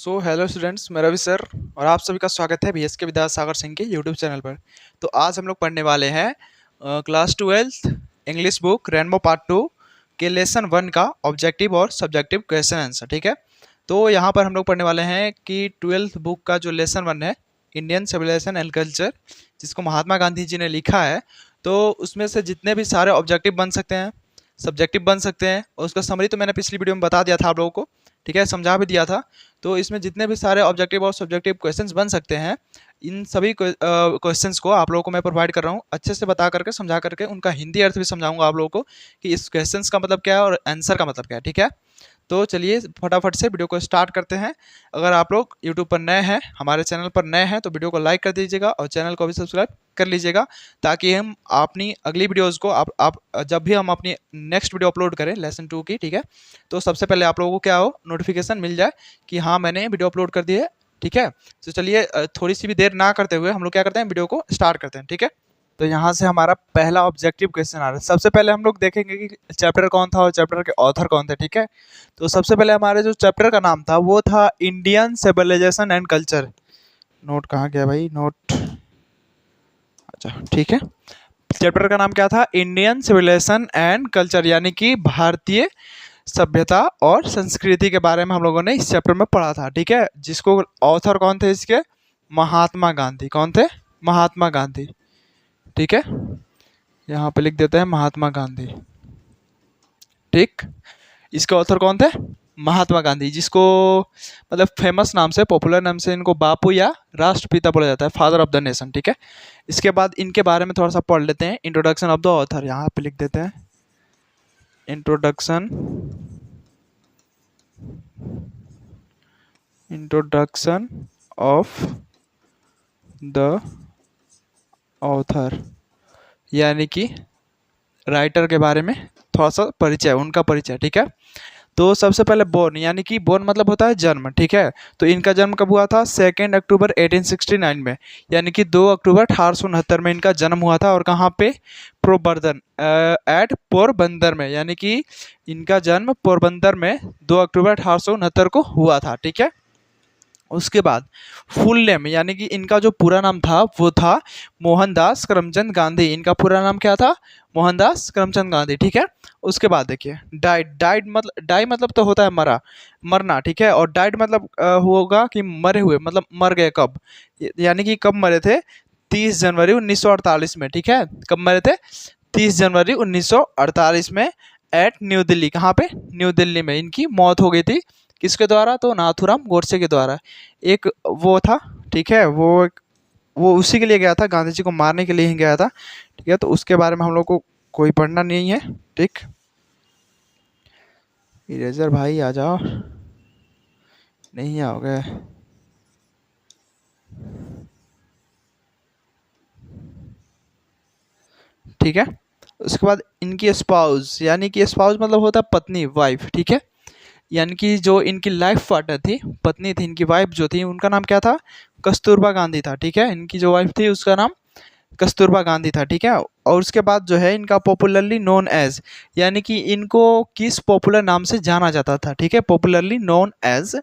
Hello students, मैं Ravi sir और आप सभी का स्वागत है बीएसके विद्यासागर सिंह के यूट्यूब चैनल पर। तो आज हम लोग पढ़ने वाले हैं class 12th English book rainbow part 2 के लेसन 1 का ऑब्जेक्टिव और सब्जेक्टिव क्वेश्चन आंसर। ठीक है, तो यहाँ पर हम लोग पढ़ने वाले हैं कि 12th बुक का जो लेसन 1 है, इंडियन सिविलाइजेशन एंड कल्चर, जिसको महात्मा गांधी जी ने लिखा है। तो उसमें से जितने भी सारे ऑब्जेक्टिव बन सकते हैं, सब्जेक्टिव बन सकते हैं, और उसका समरी तो मैंने पिछली वीडियो में बता दिया था आप लोगों को। ठीक है, समझा भी दिया था। तो इसमें जितने भी सारे ऑब्जेक्टिव और सब्जेक्टिव क्वेश्चंस बन सकते हैं, इन सभी क्वेश्चंस को आप लोगों को मैं प्रोवाइड कर रहा हूँ, अच्छे से बता करके समझा करके उनका हिंदी अर्थ भी समझाऊंगा आप लोगों को कि इस क्वेश्चंस का मतलब क्या है और आंसर का मतलब क्या है। ठीक है, तो चलिए फटाफट से वीडियो को स्टार्ट करते हैं। अगर आप लोग यूट्यूब पर नए हैं, हमारे चैनल पर नए हैं, तो वीडियो को लाइक कर दीजिएगा और चैनल को भी सब्सक्राइब कर लीजिएगा, ताकि हम अपनी अगली वीडियोज़ को आप जब भी हम अपनी नेक्स्ट वीडियो अपलोड करें लेसन 2 की, ठीक है, तो सबसे पहले आप लोगों को क्या हो, नोटिफिकेशन मिल जाए कि हाँ मैंने वीडियो अपलोड कर दी है। ठीक है, तो चलिए थोड़ी सी भी देर ना करते हुए हम लोग क्या करते हैं, वीडियो को स्टार्ट करते हैं। ठीक है, तो यहाँ से हमारा पहला ऑब्जेक्टिव क्वेश्चन आ रहा है। सबसे पहले हम लोग देखेंगे कि चैप्टर कौन था और चैप्टर के ऑथर कौन थे। ठीक है, तो सबसे पहले हमारे जो चैप्टर का नाम था वो था Indian civilisation and culture. Note कहाँ गया भाई, नोट, अच्छा ठीक है। चैप्टर का नाम क्या था, इंडियन सिविलाइजेशन एंड कल्चर, यानी कि भारतीय सभ्यता और संस्कृति के बारे में हम लोगों ने इस चैप्टर में पढ़ा था। ठीक है, जिसको ऑथर कौन थे इसके, महात्मा गांधी। कौन थे, महात्मा गांधी। ठीक है, यहाँ पे लिख देते हैं महात्मा गांधी। ठीक, इसके ऑथर कौन थे, महात्मा गांधी, जिसको मतलब फेमस नाम से, पॉपुलर नाम से इनको बापू या राष्ट्रपिता बोला जाता है, फादर ऑफ द नेशन। ठीक है, इसके बाद इनके बारे में थोड़ा सा पढ़ लेते हैं। इंट्रोडक्शन ऑफ द ऑथर, यहाँ पे लिख देते हैं introduction, introduction of the author, यानी कि राइटर के बारे में थोड़ा सा परिचय, उनका परिचय। ठीक है, तो सबसे पहले बोर्न, यानी कि बोर्न मतलब होता है जन्म। ठीक है, तो इनका जन्म कब हुआ था, 2 अक्टूबर 1869 में, यानी कि 2 अक्टूबर 1869 में इनका जन्म हुआ था। और कहाँ पे, पोरबंदर, एट पोरबंदर में, यानी कि इनका जन्म पोरबंदर में 2 अक्टूबर 1869 को हुआ था। ठीक है, उसके बाद फुल नेम, यानी कि इनका जो पूरा नाम था वो था मोहनदास करमचंद गांधी। इनका पूरा नाम क्या था, मोहनदास करमचंद गांधी। ठीक है, उसके बाद देखिए डाइड मतलब, डाई मतलब तो होता है मरा, मरना। ठीक है, और डाइड मतलब होगा कि मरे हुए, मतलब मर गए कब, यानी कि कब मरे थे, 30 जनवरी 1948 में। ठीक है, कब मरे थे, 30 जनवरी 1948 में, एट न्यू दिल्ली। कहाँ पे, न्यू दिल्ली में इनकी मौत हो गई थी। किसके द्वारा, तो नाथूराम गोडसे के द्वारा। एक वो था, ठीक है, वो उसी के लिए गया था, गांधी जी को मारने के लिए ही गया था। ठीक है, तो उसके बारे में हम लोग को कोई पढ़ना नहीं है। ठीक, इरेजर भाई आ जाओ, नहीं आओगे। ठीक है, उसके बाद इनकी स्पाउस, यानी कि स्पाउस मतलब होता है पत्नी, वाइफ। ठीक है, यानी कि जो इनकी लाइफ पार्टनर थी, पत्नी थी, इनकी वाइफ जो थी, उनका नाम क्या था, कस्तूरबा गांधी था। ठीक है, इनकी जो वाइफ थी उसका नाम कस्तूरबा गांधी था। ठीक है, और उसके बाद जो है इनका पॉपुलरली नोन एज, यानी कि इनको किस पॉपुलर नाम से जाना जाता था। ठीक है, popularly known as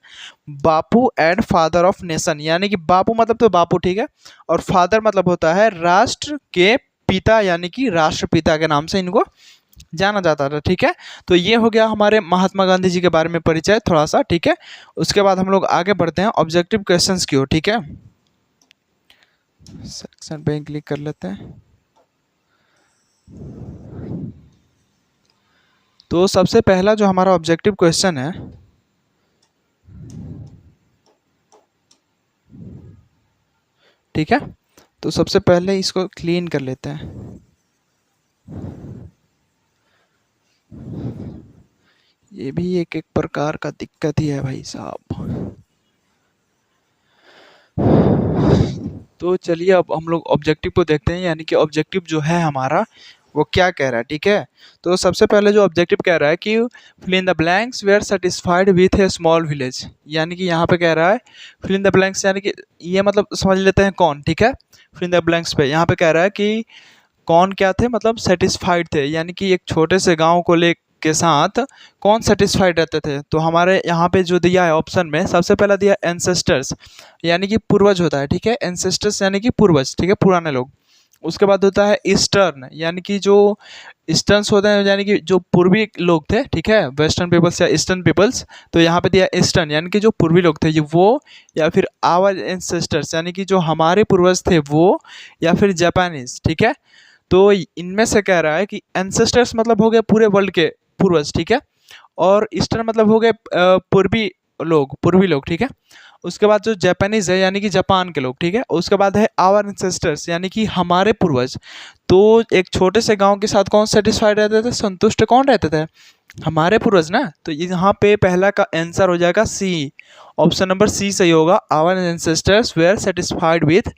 Bapu and father of nation, यानी कि बापू मतलब तो बापू, ठीक है, और फादर मतलब होता है राष्ट्र के पिता, यानी कि राष्ट्रपिता के नाम से इनको जाना जाता था। ठीक है, तो ये हो गया हमारे महात्मा गांधी जी के बारे में परिचय थोड़ा सा। ठीक है, उसके बाद हम लोग आगे बढ़ते हैं ऑब्जेक्टिव क्वेश्चंस की ओर। ठीक है, सेक्शन पे क्लिक कर लेते हैं। तो सबसे पहला जो हमारा ऑब्जेक्टिव क्वेश्चन है, ठीक है, तो सबसे पहले इसको क्लीन कर लेते हैं। ये भी एक एक प्रकार का दिक्कत ही है भाई साहब। तो चलिए अब हम लोग ऑब्जेक्टिव को देखते हैं, यानी कि ऑब्जेक्टिव जो है हमारा वो क्या कह रहा है। ठीक है, तो सबसे पहले जो ऑब्जेक्टिव कह रहा है कि fill in the blanks we are satisfied with a small village, यानी कि यहाँ पे कह रहा है फिल इन द ब्लैंक्स, यानी कि ये मतलब समझ लेते हैं कौन। ठीक है, फिल इन द ब्लैंक्स पे यहाँ पे कह रहा है कि कौन क्या थे, मतलब सेटिस्फाइड थे, यानी कि एक छोटे से गाँव को ले के साथ कौन सेटिस्फाइड रहते थे? तो हमारे यहाँ पे जो दिया है ऑप्शन में, सबसे पहला दिया एंसेस्टर्स, यानी कि पूर्वज होता है, ठीक है। एंसेस्टर्स यानी कि पूर्वज, ठीक है, पुराने लोग। उसके बाद होता है ईस्टर्न, यानी कि जो ईस्टर्न्स होते हैं, यानी कि जो पूर्वी लोग थे, ठीक है, वेस्टर्न पीपल्स या ईस्टर्न पीपल्स। तो यहाँ पे दिया ईस्टर्न, यानी कि जो पूर्वी लोग थे ये वो, या फिर आवर एंसेस्टर्स, यानी कि जो हमारे पूर्वज थे वो, या फिर जापानीज, ठीक है। तो इनमें से कह रहा है कि एंसेस्टर्स मतलब हो गए पूरे वर्ल्ड के पूर्वज, ठीक है, और ईस्टर्न मतलब हो गए पूर्वी लोग, ठीक है। उसके बाद जो जापानीज है यानी कि जापान के लोग, ठीक है। उसके बाद है आवर एंसेस्टर्स, यानी कि हमारे पूर्वज। तो एक छोटे से गांव के साथ कौन सेटिस्फाइड रहते थे, संतुष्ट कौन रहते थे? हमारे पूर्वज ना। तो यहाँ पे पहला का आंसर हो जाएगा सी, ऑप्शन नंबर सी सही होगा। Our ancestors were satisfied with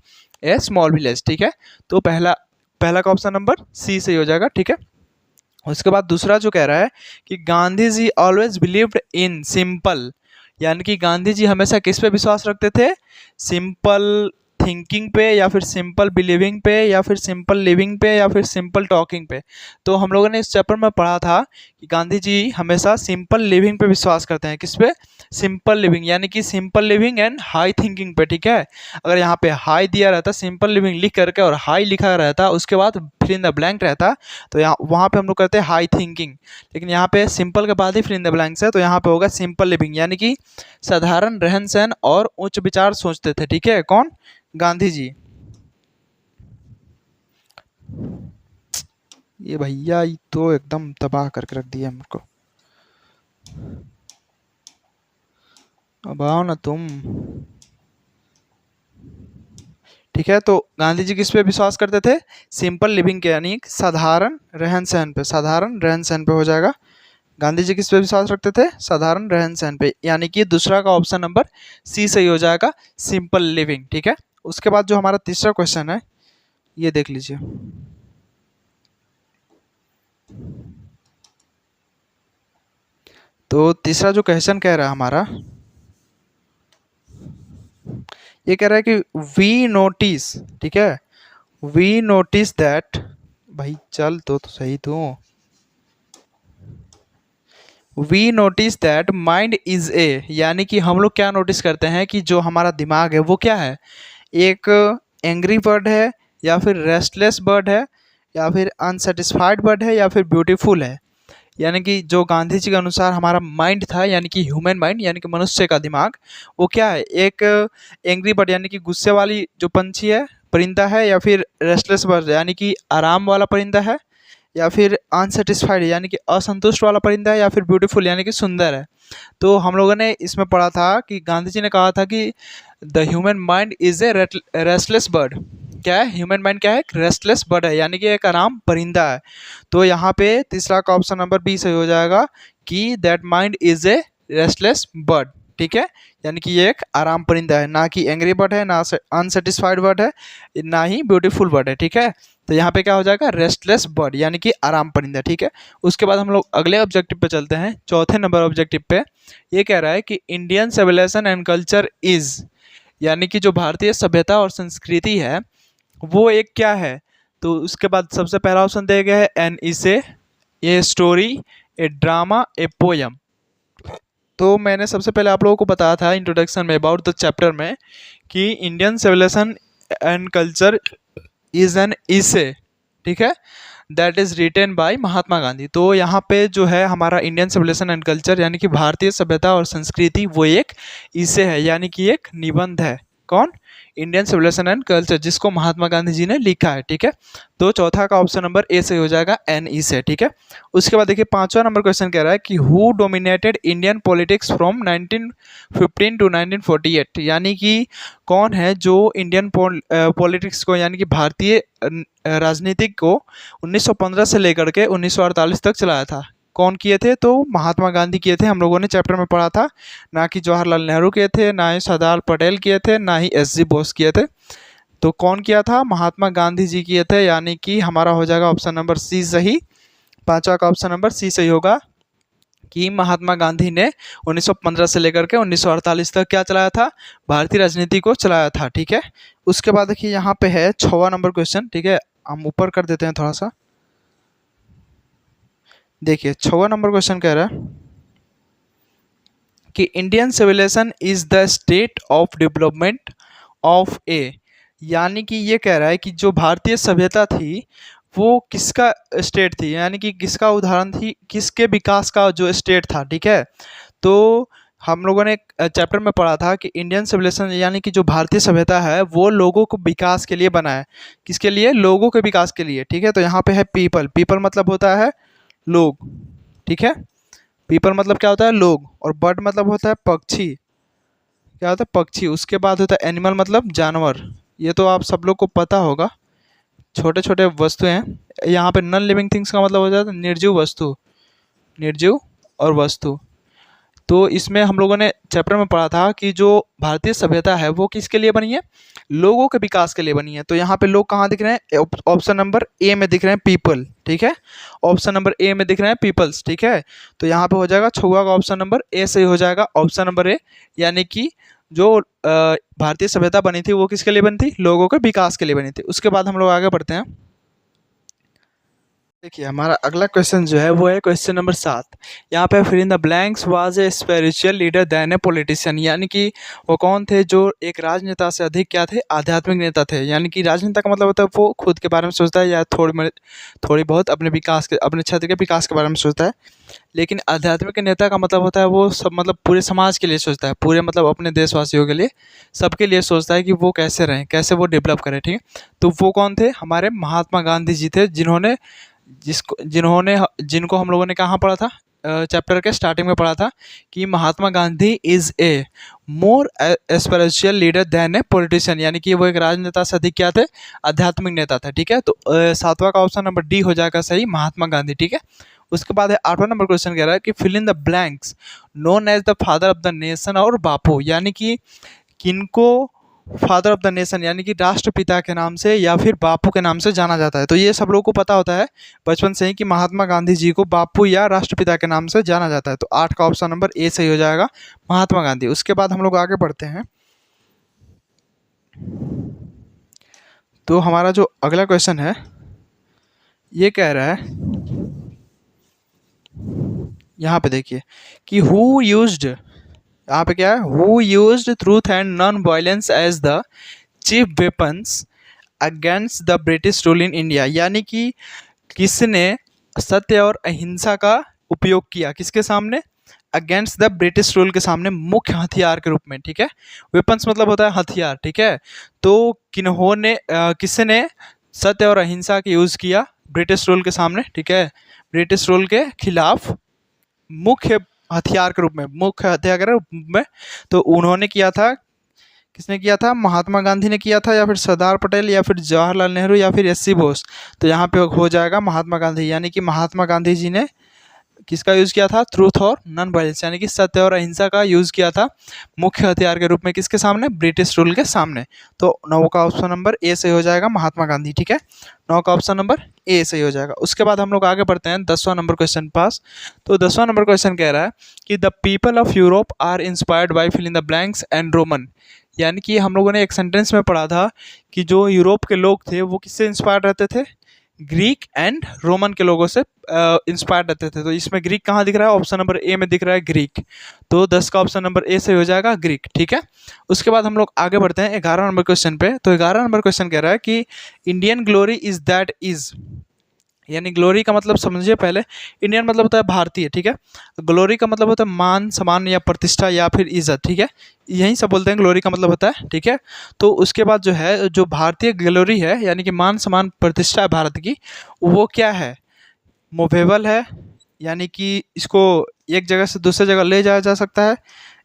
a small village, ठीक है। तो पहला पहला का ऑप्शन नंबर सी सही हो जाएगा, ठीक है। उसके बाद दूसरा जो कह रहा है कि गांधी जी ऑलवेज बिलीव्ड इन सिंपल, यानी कि गांधी जी हमेशा किस पे विश्वास रखते थे? सिंपल थिंकिंग पे, या फिर सिंपल बिलीविंग पे, या फिर सिंपल लिविंग पे, या फिर सिंपल टॉकिंग पे। तो हम लोगों ने इस चैप्टर में पढ़ा था कि गांधी जी हमेशा सिंपल लिविंग पे विश्वास करते हैं। किस पे? सिंपल लिविंग, यानी कि simple living and high thinking पे, ठीक है। अगर यहाँ पे हाई दिया रहता, सिंपल लिविंग लिख करके और हाई लिखा रहता, उसके बाद फिर इन द ब्लैंक रहता, तो यहाँ वहाँ पे हम लोग करते हैं हाई थिंकिंग। लेकिन यहाँ पे सिंपल के बाद ही फिर इन द ब्लैंक्स है, तो यहाँ पे होगा सिंपल लिविंग, यानी कि साधारण रहन सहन और उच्च विचार सोचते थे, ठीक है। कौन? गांधी जी। ये भैया ये तो एकदम तबाह करके रख दिया मेरे को। अब आओ ना तुम, ठीक है। तो गांधी जी किस पे विश्वास करते थे? सिंपल लिविंग के, यानी साधारण रहन सहन पे। साधारण रहन सहन पे हो जाएगा। गांधी जी किस पे विश्वास रखते थे? साधारण रहन सहन पे, यानी कि दूसरा का ऑप्शन नंबर सी सही हो जाएगा, सिंपल लिविंग, ठीक है। उसके बाद जो हमारा तीसरा क्वेश्चन है ये देख लीजिए। तो तीसरा जो क्वेश्चन कह रहा है हमारा, ये कह रहा है कि वी नोटिस, ठीक है, वी नोटिस दैट, भाई चल तो सही तू। We notice that mind is a, यानी कि हम लोग क्या नोटिस करते हैं कि जो हमारा दिमाग है वो क्या है? एक एंग्री बर्ड है, या फिर रेस्टलेस बर्ड है, या फिर अनसेटिस्फाइड बर्ड है, या फिर ब्यूटीफुल है। यानी कि जो गांधी जी के अनुसार हमारा माइंड था, यानी कि ह्यूमन माइंड, यानी कि मनुष्य का दिमाग, वो क्या है? एक एंग्री बर्ड, यानी कि गुस्से वाली जो पंछी है, परिंदा है, या फिर रेस्टलेस बर्ड यानी कि आराम वाला परिंदा है, या फिर अनसेटिस्फाइड यानी कि असंतुष्ट वाला परिंदा है, या फिर ब्यूटीफुल यानी कि सुंदर है। तो हम लोगों ने इसमें पढ़ा था कि गांधी जी ने कहा था कि the human mind is a restless bird. क्या है? ह्यूमन माइंड क्या है? रेस्टलेस बर्ड है, यानी कि एक आराम परिंदा है। तो यहाँ पे तीसरा का ऑप्शन नंबर बी सही हो जाएगा कि that mind is a restless bird, ठीक है। यानी कि ये एक आराम परिंदा है, ना कि एंग्री बर्ड है, ना अनसेटिस्फाइड बर्ड है, ना ही ब्यूटीफुल बर्ड है, ठीक है। तो यहाँ पे क्या हो जाएगा? रेस्टलेस बर्ड, यानी कि आराम परिंदा, ठीक है। उसके बाद हम लोग अगले ऑब्जेक्टिव पे चलते हैं, चौथे नंबर ऑब्जेक्टिव पे। ये कह रहा है कि Indian civilisation and culture is, यानी कि जो भारतीय सभ्यता और संस्कृति है वो एक क्या है? तो उसके बाद सबसे पहला ऑप्शन दिया गया है एन इसे, a story, A drama, A poem. तो मैंने सबसे पहले आप लोगों को बताया था इंट्रोडक्शन में अबाउट द चैप्टर में कि Indian civilisation and culture is an essay, ठीक है, that is written by Mahatma Gandhi. तो यहाँ पे जो है हमारा इंडियन सिविलाइजेशन एंड कल्चर, यानी कि भारतीय सभ्यता और संस्कृति, वो एक इसे है, यानी कि एक निबंध है। कौन? इंडियन सिविलाइजेशन एंड कल्चर, जिसको महात्मा गांधी जी ने लिखा है, ठीक है। तो चौथा का ऑप्शन नंबर ए से हो जाएगा, एन ई से, ठीक है। उसके बाद देखिए पांचवा नंबर क्वेश्चन कह रहा है कि who dominated Indian politics from 1915 to 1948, यानी कि कौन है जो इंडियन पॉलिटिक्स को, यानी कि भारतीय राजनीतिक को 1915 से लेकर के 1948 तक चलाया था। कौन किए थे? तो महात्मा गांधी किए थे। हम लोगों ने चैप्टर में पढ़ा था, ना कि जवाहरलाल नेहरू किए थे, ना ही सरदार पटेल किए थे, ना ही एस जी बोस किए थे। तो कौन किया था? महात्मा गांधी जी किए थे, यानी कि हमारा हो जाएगा ऑप्शन नंबर सी सही। पांचवा का ऑप्शन नंबर सी सही होगा कि महात्मा गांधी ने 1915 से लेकर के 1948 तक क्या चलाया था? भारतीय राजनीति को चलाया था, ठीक है। उसके बाद देखिए यहाँ पे है 6वां नंबर क्वेश्चन, ठीक है, हम ऊपर कर देते हैं थोड़ा सा। देखिए 6वां नंबर क्वेश्चन कह रहा है कि Indian civilisation is the state of development of a, यानी कि ये कह रहा है कि जो भारतीय सभ्यता थी वो किसका स्टेट थी, यानी कि किसका उदाहरण थी, किसके विकास का जो स्टेट था। ठीक है, तो हम लोगों ने चैप्टर में पढ़ा था कि इंडियन सिविलाइजेशन यानी कि जो भारतीय सभ्यता है वो लोगों को विकास के लिए बना है। किसके लिए? लोगों के विकास के लिए। ठीक है, तो यहाँ पे है पीपल। पीपल मतलब होता है लोग। ठीक है, पीपल मतलब क्या होता है? लोग। और बर्ड मतलब होता है पक्षी। क्या होता है? पक्षी। उसके बाद होता है एनिमल मतलब जानवर। ये तो आप सब लोग को पता होगा। छोटे छोटे वस्तु हैं। यहाँ पे नॉन लिविंग थिंग्स का मतलब हो जाता है निर्जीव वस्तु। निर्जीव और वस्तु। तो इसमें हम लोगों ने चैप्टर में पढ़ा था कि जो भारतीय सभ्यता है वो किसके लिए बनी है? लोगों के विकास के लिए बनी है। तो यहाँ पे लोग कहाँ दिख रहे हैं? ऑप्शन नंबर ए में दिख रहे हैं पीपल। ठीक है, ऑप्शन नंबर ए में दिख रहे हैं पीपल्स। ठीक है, तो यहाँ पे हो जाएगा 6वां का ऑप्शन नंबर ए सही हो जाएगा, ऑप्शन नंबर ए। यानी कि जो भारतीय सभ्यता बनी थी वो किसके लिए बनी थी? लोगों के विकास के लिए बनी थी। उसके बाद हम लोग आगे बढ़ते हैं। देखिए हमारा अगला क्वेश्चन जो है वो है क्वेश्चन नंबर 7। यहाँ पे fill in the blanks was a spiritual leader than a politician, यानी कि वो कौन थे जो एक राजनेता से अधिक क्या थे? आध्यात्मिक नेता थे। यानी कि राजनेता का मतलब होता है वो खुद के बारे में सोचता है या थोड़ी बहुत अपने विकास के, अपने क्षेत्र के विकास के बारे में सोचता है। लेकिन आध्यात्मिक नेता का मतलब होता है वो सब मतलब पूरे समाज के लिए सोचता है, पूरे मतलब अपने देशवासियों के लिए, सबके लिए सोचता है कि वो कैसे रहें, कैसे वो डेवलप करें। ठीक है, तो वो कौन थे? हमारे महात्मा गांधी जी थे, जिनको हम लोगों ने कहाँ पढ़ा था? चैप्टर के स्टार्टिंग में पढ़ा था कि Mahatma Gandhi is a more spiritual leader than a politician, यानी कि वो एक राजनेता से अधिक क्या थे? आध्यात्मिक नेता थे। ठीक है, तो 7वां का ऑप्शन नंबर डी हो जाएगा सही, महात्मा गांधी। ठीक है, उसके बाद है 8वां नंबर क्वेश्चन कह रहा है कि fill in the blanks known as the father of the nation और बापू, यानी कि किनको फादर ऑफ द नेशन यानी कि राष्ट्रपिता के नाम से या फिर बापू के नाम से जाना जाता है। तो ये सब लोगों को पता होता है बचपन से ही कि महात्मा गांधी जी को बापू या राष्ट्रपिता के नाम से जाना जाता है। तो 8 का ऑप्शन नंबर ए सही हो जाएगा, महात्मा गांधी। उसके बाद हम लोग आगे बढ़ते हैं। तो हमारा जो अगला क्वेश्चन है ये कह रहा है, यहाँ पे देखिए कि हु यूज्ड, यहाँ पे क्या है? Who used truth and non violence as the chief weapons against the British rule in India, यानी कि किसने सत्य और अहिंसा का उपयोग किया किसके सामने? अगेंस्ट द ब्रिटिश रूल के सामने, मुख्य हथियार के रूप में। ठीक है, वेपन्स मतलब होता है हथियार। ठीक है, तो किन्होंने किसने सत्य और अहिंसा का यूज़ किया ब्रिटिश रूल के सामने? ठीक है, ब्रिटिश रूल के खिलाफ मुख्य हथियार के रूप में, मुख्य हथियार के रूप में। तो उन्होंने किया था, किसने किया था? महात्मा गांधी ने किया था, या फिर सरदार पटेल, या फिर जवाहरलाल नेहरू, या फिर एस सी बोस। तो यहाँ पे हो जाएगा महात्मा गांधी, यानी कि महात्मा गांधी जी ने किसका यूज़ किया था? ट्रूथ और नॉन वायलेंस, यानी कि सत्य और अहिंसा का यूज़ किया था मुख्य हथियार के रूप में। किसके सामने? ब्रिटिश रूल के सामने। तो 9 का ऑप्शन नंबर ए सही हो जाएगा, महात्मा गांधी। ठीक है, 9 का ऑप्शन नंबर ए सही हो जाएगा। उसके बाद हम लोग आगे बढ़ते हैं 10वां नंबर क्वेश्चन पास। तो 10वां नंबर क्वेश्चन कह रहा है कि the people of Europe are inspired by fill in the blanks and Roman, यानी कि हम लोगों ने एक सेंटेंस में पढ़ा था कि जो यूरोप के लोग थे वो किससे इंस्पायर रहते थे? ग्रीक एंड रोमन के लोगों से इंस्पायर रहते थे। तो इसमें ग्रीक कहाँ दिख रहा है? ऑप्शन नंबर ए में दिख रहा है ग्रीक। तो 10 का ऑप्शन नंबर ए से हो जाएगा ग्रीक। ठीक है, उसके बाद हम लोग आगे बढ़ते हैं 11 नंबर क्वेश्चन पे। तो 11 नंबर क्वेश्चन कह रहा है कि Indian glory is that is, यानी ग्लोरी का मतलब समझिए पहले। इंडियन मतलब होता है भारतीय। ठीक है, ग्लोरी का मतलब होता है मान, सम्मान या प्रतिष्ठा या फिर इज्जत। ठीक है, यही सब बोलते हैं ग्लोरी का मतलब होता है। ठीक है, तो उसके बाद जो है जो भारतीय ग्लोरी है यानी कि मान, सम्मान, प्रतिष्ठा है भारत की, वो क्या है? मूवेबल है, यानी कि इसको एक जगह से दूसरी जगह ले जाया जा सकता है,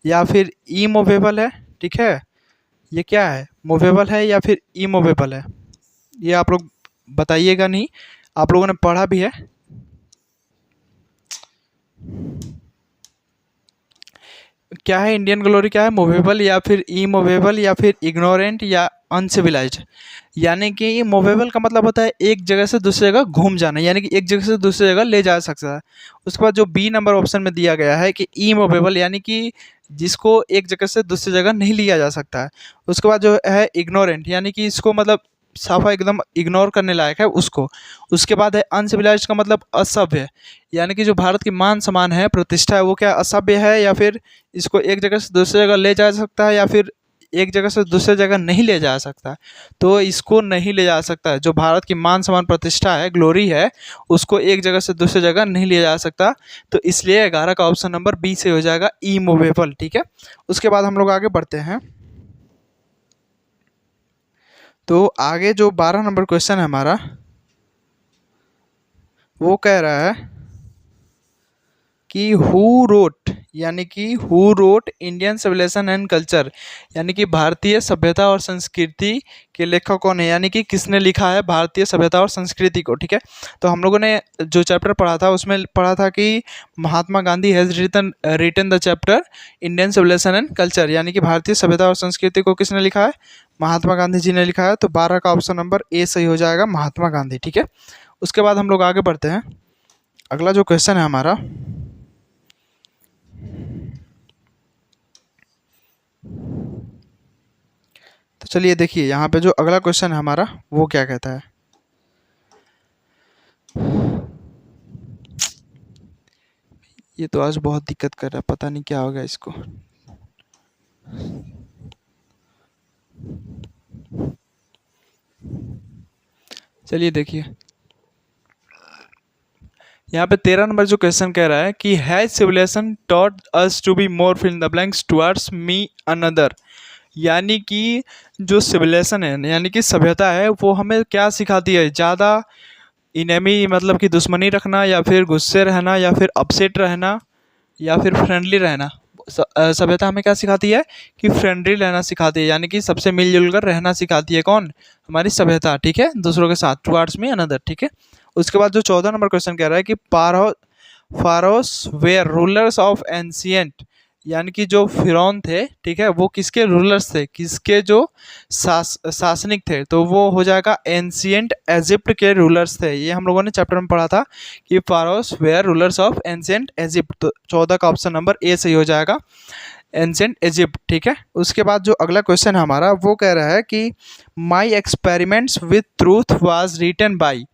या फिर ई मूवेबल है। ठीक है, ये क्या है? मूवेबल है या फिर ई मूवेबल है? ये आप लोग बताइएगा, नहीं आप लोगों ने पढ़ा भी है। क्या है इंडियन ग्लोरी? क्या है? मूवेबल या फिर ई मूवेबल या फिर इग्नोरेंट या अनसिविलाइज्ड। यानी कि मूवेबल का मतलब होता है एक जगह से दूसरी जगह घूम जाना, यानी कि एक जगह से दूसरी जगह ले जा सकता है। उसके बाद जो बी नंबर ऑप्शन में दिया गया है कि ई मूवेबल, यानी कि जिसको एक जगह से दूसरी जगह नहीं लिया जा सकता है। उसके बाद जो है इग्नोरेंट, यानी कि इसको मतलब साफा एकदम इग्नोर करने लायक है उसको। उसके बाद है अनसिविलाइज्ड का मतलब असभ्य, यानी कि जो भारत की मान सम्मान है, प्रतिष्ठा है, वो क्या असभ्य है, या फिर इसको एक जगह से दूसरी जगह ले जा सकता है, या फिर एक जगह से दूसरी जगह नहीं ले जा सकता। तो इसको नहीं ले जा सकता है। जो भारत की मान सम्मान प्रतिष्ठा है, ग्लोरी है, उसको एक जगह से दूसरी जगह नहीं ले जा सकता। तो इसलिए 11 का ऑप्शन नंबर बी से हो जाएगा इमूवेबल। ठीक है, उसके बाद हम लोग आगे बढ़ते हैं। तो आगे जो 12 नंबर क्वेश्चन है हमारा, वो कह रहा है कि हु रोट, यानी कि who wrote Indian civilisation and culture, यानी कि भारतीय सभ्यता और संस्कृति के लेखक कौन है, यानी कि किसने लिखा है भारतीय सभ्यता और संस्कृति को। ठीक है, तो हम लोगों ने जो चैप्टर पढ़ा था उसमें पढ़ा था कि Mahatma Gandhi has written the chapter Indian civilisation and culture, यानी कि भारतीय सभ्यता और संस्कृति को किसने लिखा है, महात्मा गांधी जी ने लिखा है। तो 12 का ऑप्शन नंबर ए सही हो जाएगा, महात्मा गांधी। ठीक है, उसके बाद हम लोग आगे बढ़ते हैं। अगला जो क्वेश्चन है हमारा, तो चलिए देखिए यहाँ पे जो अगला क्वेश्चन है हमारा, वो क्या कहता है। ये तो आज बहुत दिक्कत कर रहा है, पता नहीं क्या होगा इसको। चलिए देखिए, यहाँ पे 13 नंबर जो क्वेश्चन कह रहा है कि has civilisation taught us to be more fill in the blanks towards me another, यानी कि जो सिविलाइजेशन है, यानी कि सभ्यता है, वो हमें क्या सिखाती है, ज़्यादा इनेमी मतलब कि दुश्मनी रखना, या फिर गुस्से रहना, या फिर अपसेट रहना, या फिर फ्रेंडली रहना। सभ्यता हमें क्या सिखाती है कि फ्रेंडली रहना सिखाती है, यानी कि सबसे मिलजुल कर रहना सिखाती है। कौन, हमारी सभ्यता। ठीक है, दूसरों के साथ, टुवर्ड्स मी अनदर। ठीक है, उसके बाद जो 14 नंबर क्वेश्चन कह रहा है कि pharaohs were rulers of ancient, यानी कि जो फिरौन थे, ठीक है, वो किसके रूलर्स थे, किसके जो शासनिक थे, तो वो हो जाएगा एंशियंट इजिप्ट के रूलर्स थे। ये हम लोगों ने चैप्टर में पढ़ा था कि pharaohs were rulers of ancient Egypt. तो 14 का ऑप्शन नंबर ए सही हो जाएगा, एंशियंट इजिप्ट। ठीक है, उसके बाद जो अगला क्वेश्चन है हमारा, वो कह रहा है कि my experiments with truth was written by,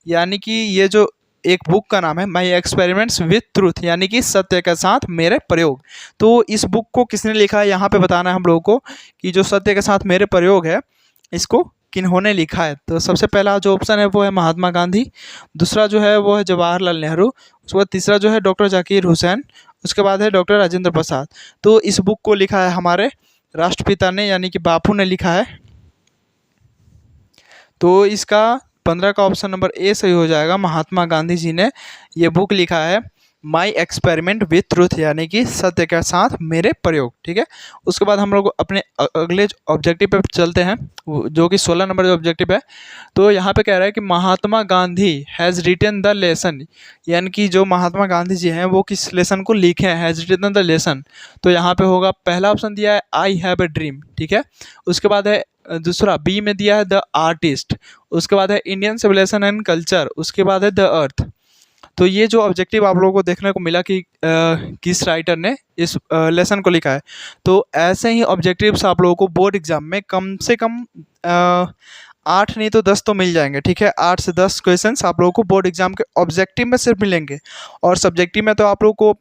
यानी कि ये जो एक बुक का नाम है माई एक्सपेरिमेंट्स विथ ट्रूथ, यानी कि सत्य के साथ मेरे प्रयोग। तो इस बुक को किसने लिखा है, यहाँ पे बताना है हम लोगों को कि जो सत्य के साथ मेरे प्रयोग है, इसको किन्होंने लिखा है। तो सबसे पहला जो ऑप्शन है वो है महात्मा गांधी, दूसरा जो है वो है जवाहरलाल नेहरू, उसके बाद तीसरा जो है डॉक्टर जाकिर हुसैन, उसके बाद है डॉक्टर राजेंद्र प्रसाद। तो इस बुक को लिखा है हमारे राष्ट्रपिता ने, यानी कि बापू ने लिखा है। तो इसका 15 का ऑप्शन नंबर ए सही हो जाएगा, महात्मा गांधी जी ने ये बुक लिखा है माई एक्सपेरिमेंट विथ ट्रूथ, यानी कि सत्य के साथ मेरे प्रयोग। ठीक है, उसके बाद हम लोग अपने अगले ऑब्जेक्टिव पे चलते हैं, जो कि 16 नंबर जो ऑब्जेक्टिव है। तो यहाँ पे कह रहा है कि Mahatma Gandhi has written the lesson, यानी कि जो महात्मा गांधी जी हैं वो किस लेसन को लिखे हैं, हैज़ रिटन द लेसन। तो यहाँ पे होगा, पहला ऑप्शन दिया है आई हैव ए ड्रीम। ठीक है, उसके बाद है दूसरा बी में दिया है द आर्टिस्ट, उसके बाद है इंडियन सिविलाइजेशन एंड कल्चर, उसके बाद है द अर्थ। तो ये जो ऑब्जेक्टिव आप लोगों को देखने को मिला कि किस राइटर ने इस लेसन को लिखा है। तो ऐसे ही ऑब्जेक्टिव्स आप लोगों को बोर्ड एग्जाम में कम से कम 8 नहीं तो 10 तो मिल जाएंगे। ठीक है, 8 से 10 क्वेश्चंस आप लोगों को बोर्ड एग्जाम के ऑब्जेक्टिव में सिर्फ मिलेंगे, और सब्जेक्टिव में तो आप लोगों को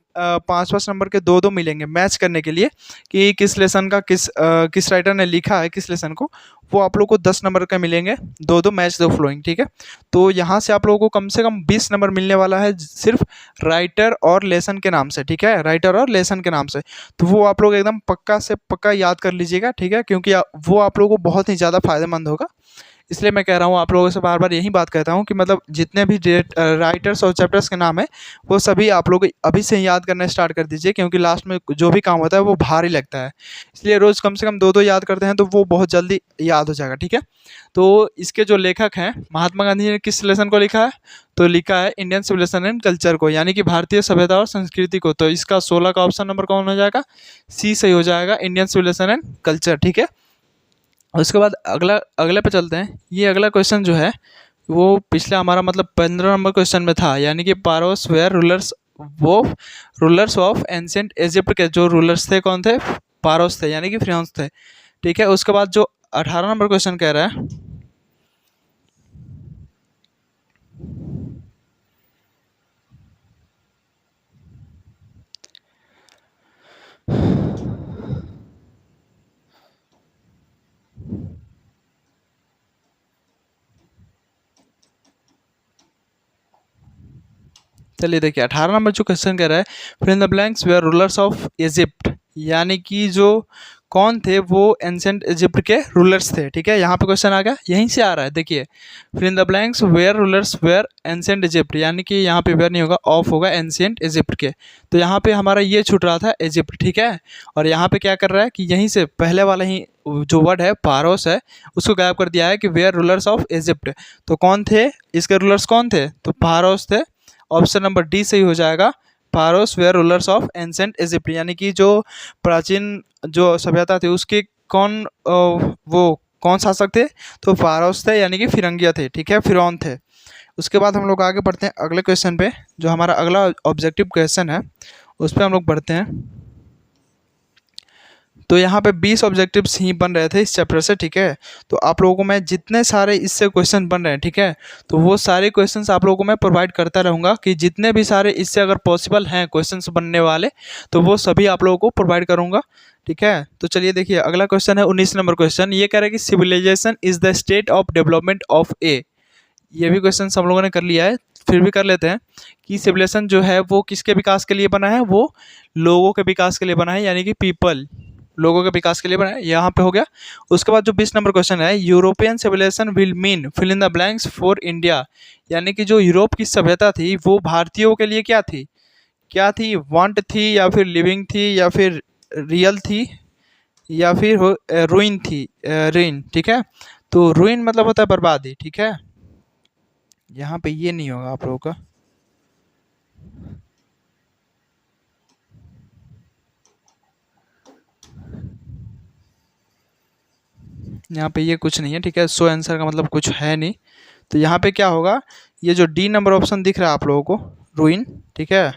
5-5 नंबर के 2-2 मिलेंगे मैच करने के लिए कि किस लेसन का किस राइटर ने लिखा है किस लेसन को। वो आप लोगों को 10 नंबर का मिलेंगे, 2-2 मैच द फ्लोइंग। ठीक है, तो यहाँ से आप लोगों को कम से कम 20 नंबर मिलने वाला है सिर्फ राइटर और लेसन के नाम से। ठीक है, राइटर और लेसन के नाम से। तो वो आप लोग एकदम पक्का से पक्का याद कर लीजिएगा। ठीक है, क्योंकि वो आप लोगों को बहुत ही ज़्यादा फायदेमंद होगा। इसलिए मैं कह रहा हूँ आप लोगों से बार बार यही बात कहता हूँ कि मतलब जितने भी राइटर्स और चैप्टर्स के नाम है वो सभी आप लोग अभी से ही याद करना स्टार्ट कर दीजिए, क्योंकि लास्ट में जो भी काम होता है वो भारी लगता है। इसलिए रोज़ कम से कम 2-2 याद करते हैं तो वो बहुत जल्दी याद हो जाएगा। ठीक है, तो इसके जो लेखक हैं, महात्मा गांधी जी ने किस लेसन को लिखा है, तो लिखा है इंडियन सिविलाइजेशन एंड कल्चर को, यानी कि भारतीय सभ्यता और संस्कृति को। तो इसका 16 का ऑप्शन नंबर कौन हो जाएगा, सी सही हो जाएगा, इंडियन सिविलाइजेशन एंड कल्चर। ठीक है, उसके बाद अगले पे चलते हैं। ये अगला क्वेश्चन जो है वो पिछला हमारा मतलब 15 नंबर क्वेश्चन में था, यानी कि pharaohs were rulers of ancient Egypt के जो रूलर्स थे कौन थे, पारोस थे, यानी कि फिरौन थे। ठीक है, उसके बाद जो 18 नंबर क्वेश्चन कह रहा है चलिए देखिए 18 नंबर जो क्वेश्चन कह रहा है, fill in the blanks were rulers of Egypt, यानी कि जो कौन थे वो एंशिएंट इजिप्ट के रूलर्स थे। ठीक है, यहाँ पे क्वेश्चन आ गया, यहीं से आ रहा है। देखिए fill in the blanks were rulers were ancient Egypt, यानी कि यहाँ पे वेयर नहीं होगा, ऑफ होगा एंशिएंट इजिप्ट के। तो यहाँ पे हमारा ये छूट रहा था इजिप्ट। ठीक है, और यहाँ पे क्या कर रहा है कि यहीं से पहले वाला ही जो वर्ड है पारोस है उसको गायब कर दिया है कि वेयर रूलर्स ऑफ इजिप्ट। तो कौन थे इसके रूलर्स, कौन थे, तो पारोस थे। ऑप्शन नंबर डी सही हो जाएगा, pharaohs were rulers of ancient Egypt, यानी कि जो प्राचीन जो सभ्यता थी उसके कौन वो कौन शासक थे, तो पारोस थे, यानी कि फिरंगिया थे। ठीक है, फिरौन थे। उसके बाद हम लोग आगे बढ़ते हैं अगले क्वेश्चन पे, जो हमारा अगला ऑब्जेक्टिव क्वेश्चन है उस पर हम लोग बढ़ते हैं। तो यहाँ पे 20 ऑब्जेक्टिव्स ही बन रहे थे इस चैप्टर से। ठीक है, तो आप लोगों को मैं जितने सारे इससे क्वेश्चन बन रहे हैं, ठीक है, तो वो सारे क्वेश्चंस आप लोगों को मैं प्रोवाइड करता रहूँगा कि जितने भी सारे इससे अगर पॉसिबल हैं क्वेश्चंस बनने वाले तो वो सभी आप लोगों को प्रोवाइड करूँगा। ठीक है, तो चलिए देखिए अगला क्वेश्चन है 19 नंबर क्वेश्चन। ये कह रहा है कि civilization is the state of development of a. ये भी क्वेश्चन हम लोगों ने कर लिया है, फिर भी कर लेते हैं कि सिविलाइजेशन जो है वो किसके विकास के लिए बना है, वो लोगों के विकास के लिए बना है, यानी कि पीपल, लोगों के विकास के लिए बना है। यहाँ पे हो गया। उसके बाद जो 20 नंबर क्वेश्चन है, European civilization will mean fill in the blanks for India, यानी कि जो यूरोप की सभ्यता थी वो भारतीयों के लिए क्या थी, क्या थी, वांट थी या फिर लिविंग थी या फिर रियल थी या फिर रुइन थी, रुइन। ठीक है, तो रुइन मतलब होता है बर्बादी। ठीक है, यहाँ पे ये नहीं होगा आप लोगों का, यहाँ पे ये कुछ नहीं है। ठीक है, सो आंसर का मतलब कुछ है नहीं। तो यहाँ पे क्या होगा, ये जो डी नंबर ऑप्शन दिख रहा है आप लोगों को, रुइन। ठीक है,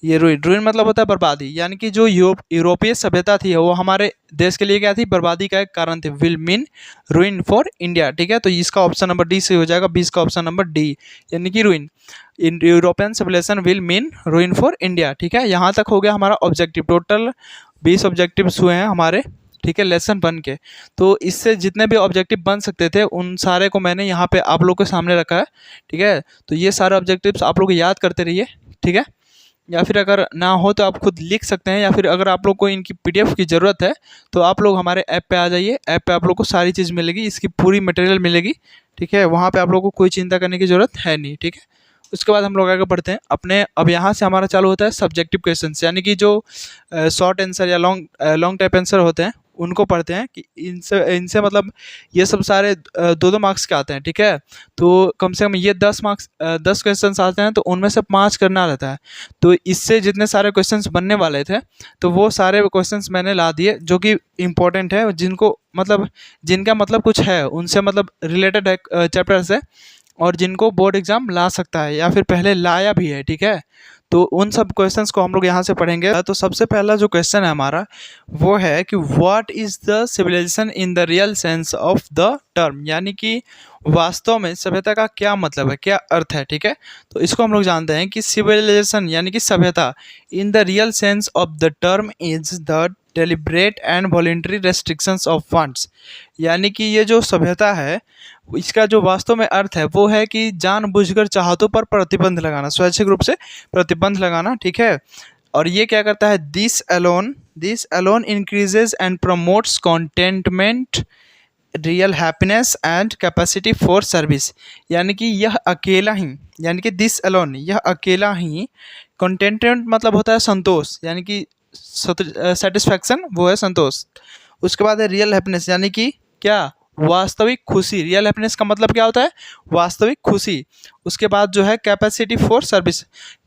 ये रुइन, रुइन मतलब होता है बर्बादी, यानी कि जो यूरोपीय सभ्यता थी वो हमारे देश के लिए क्या थी, बर्बादी का एक कारण थे। Will mean ruin for India. ठीक है, तो इसका ऑप्शन नंबर डी सही हो जाएगा, 20 का ऑप्शन नंबर डी, यानी कि ruin. In European civilization will mean ruin for India. ठीक है, यहाँ तक हो गया हमारा ऑब्जेक्टिव। टोटल 20 ऑब्जेक्टिव्स हुए हैं हमारे। ठीक है, लेसन 1 के। तो इससे जितने भी ऑब्जेक्टिव बन सकते थे उन सारे को मैंने यहाँ पे आप लोग के सामने रखा है। ठीक है, तो ये सारे ऑब्जेक्टिव्स आप लोग याद करते रहिए। ठीक है, या फिर अगर ना हो तो आप खुद लिख सकते हैं, या फिर अगर आप लोग को इनकी पीडीएफ की ज़रूरत है तो आप लोग हमारे ऐप पे आ जाइए। ऐप पे आप लोग को सारी चीज़ मिलेगी, इसकी पूरी मटेरियल मिलेगी। ठीक है, वहाँ पे आप लोग को कोई चिंता करने की ज़रूरत है नहीं। ठीक है, उसके बाद हम लोग आगे बढ़ते हैं अपने। अब यहाँ से हमारा चालू होता है सब्जेक्टिव क्वेश्चन, यानी कि जो शॉर्ट आंसर या लॉन्ग टाइप आंसर होते हैं उनको पढ़ते हैं कि इनसे इनसे मतलब ये सब सारे 2-2 मार्क्स के आते हैं। ठीक है, तो कम से कम ये 10 मार्क्स 10 क्वेश्चन आते हैं, तो उनमें से 5 करना रहता है। तो इससे जितने सारे क्वेश्चंस बनने वाले थे तो वो सारे क्वेश्चंस मैंने ला दिए जो कि इम्पोर्टेंट है, जिनको मतलब जिनका मतलब कुछ है, उनसे मतलब रिलेटेड है चैप्टर से, और जिनको बोर्ड एग्जाम ला सकता है या फिर पहले लाया भी है। ठीक है, तो उन सब क्वेश्चंस को हम लोग यहाँ से पढ़ेंगे। तो सबसे पहला जो क्वेश्चन है हमारा वो है कि what is the civilization in the real sense of the term, यानी कि वास्तव में सभ्यता का क्या मतलब है, क्या अर्थ है। ठीक है, तो इसको हम लोग जानते हैं कि सिविलाइजेशन यानी कि सभ्यता इन the real sense of the term is the deliberate and voluntary restrictions of funds, यानी कि ये जो सभ्यता है इसका जो वास्तव में अर्थ है वो है कि जानबूझकर चाहतों पर प्रतिबंध लगाना, स्वैच्छिक रूप से प्रतिबंध लगाना। ठीक है, और ये क्या करता है, this alone increases and promotes contentment, real happiness and capacity for service, यानी कि यह अकेला ही, यानी कि दिस अलोन, यह अकेला ही, कंटेंटमेंट मतलब होता है संतोष, यानी कि सेटिस्फैक्शन वो है संतोष। उसके बाद है रियल हैप्पीनेस, यानी कि क्या, वास्तविक खुशी। रियल हैप्पीनेस का मतलब क्या होता है, वास्तविक खुशी। उसके बाद जो है कैपेसिटी फॉर सर्विस,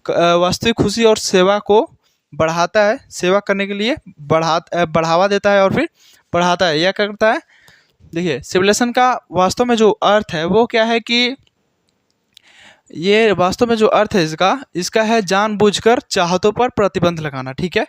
वास्तविक खुशी और सेवा को बढ़ाता है, सेवा करने के लिए बढ़ावा देता है और फिर बढ़ाता है। यह क्या करता है, देखिए सिविलाइजेशन का वास्तव में जो अर्थ है वो क्या है कि ये वास्तव में जो अर्थ है इसका है जानबूझकर चाहतों पर प्रतिबंध लगाना। ठीक है,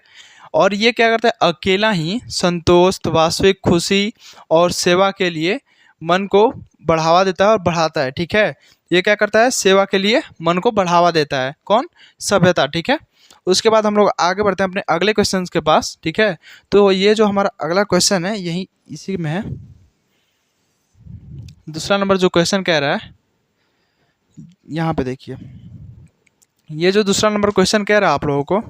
और ये क्या करता है, अकेला ही संतोष, वास्तविक खुशी और सेवा के लिए मन को बढ़ावा देता है और बढ़ाता है। ठीक है, ये क्या करता है, सेवा के लिए मन को बढ़ावा देता है, कौन, सभ्यता। ठीक है, उसके बाद हम लोग आगे बढ़ते हैं अपने अगले क्वेश्चन के पास, ठीक है। तो ये जो हमारा अगला क्वेश्चन है यही इसी में है। दूसरा नंबर जो क्वेश्चन कह रहा है, यहाँ पे देखिए, ये जो दूसरा नंबर क्वेश्चन कह रहा है आप लोगों को,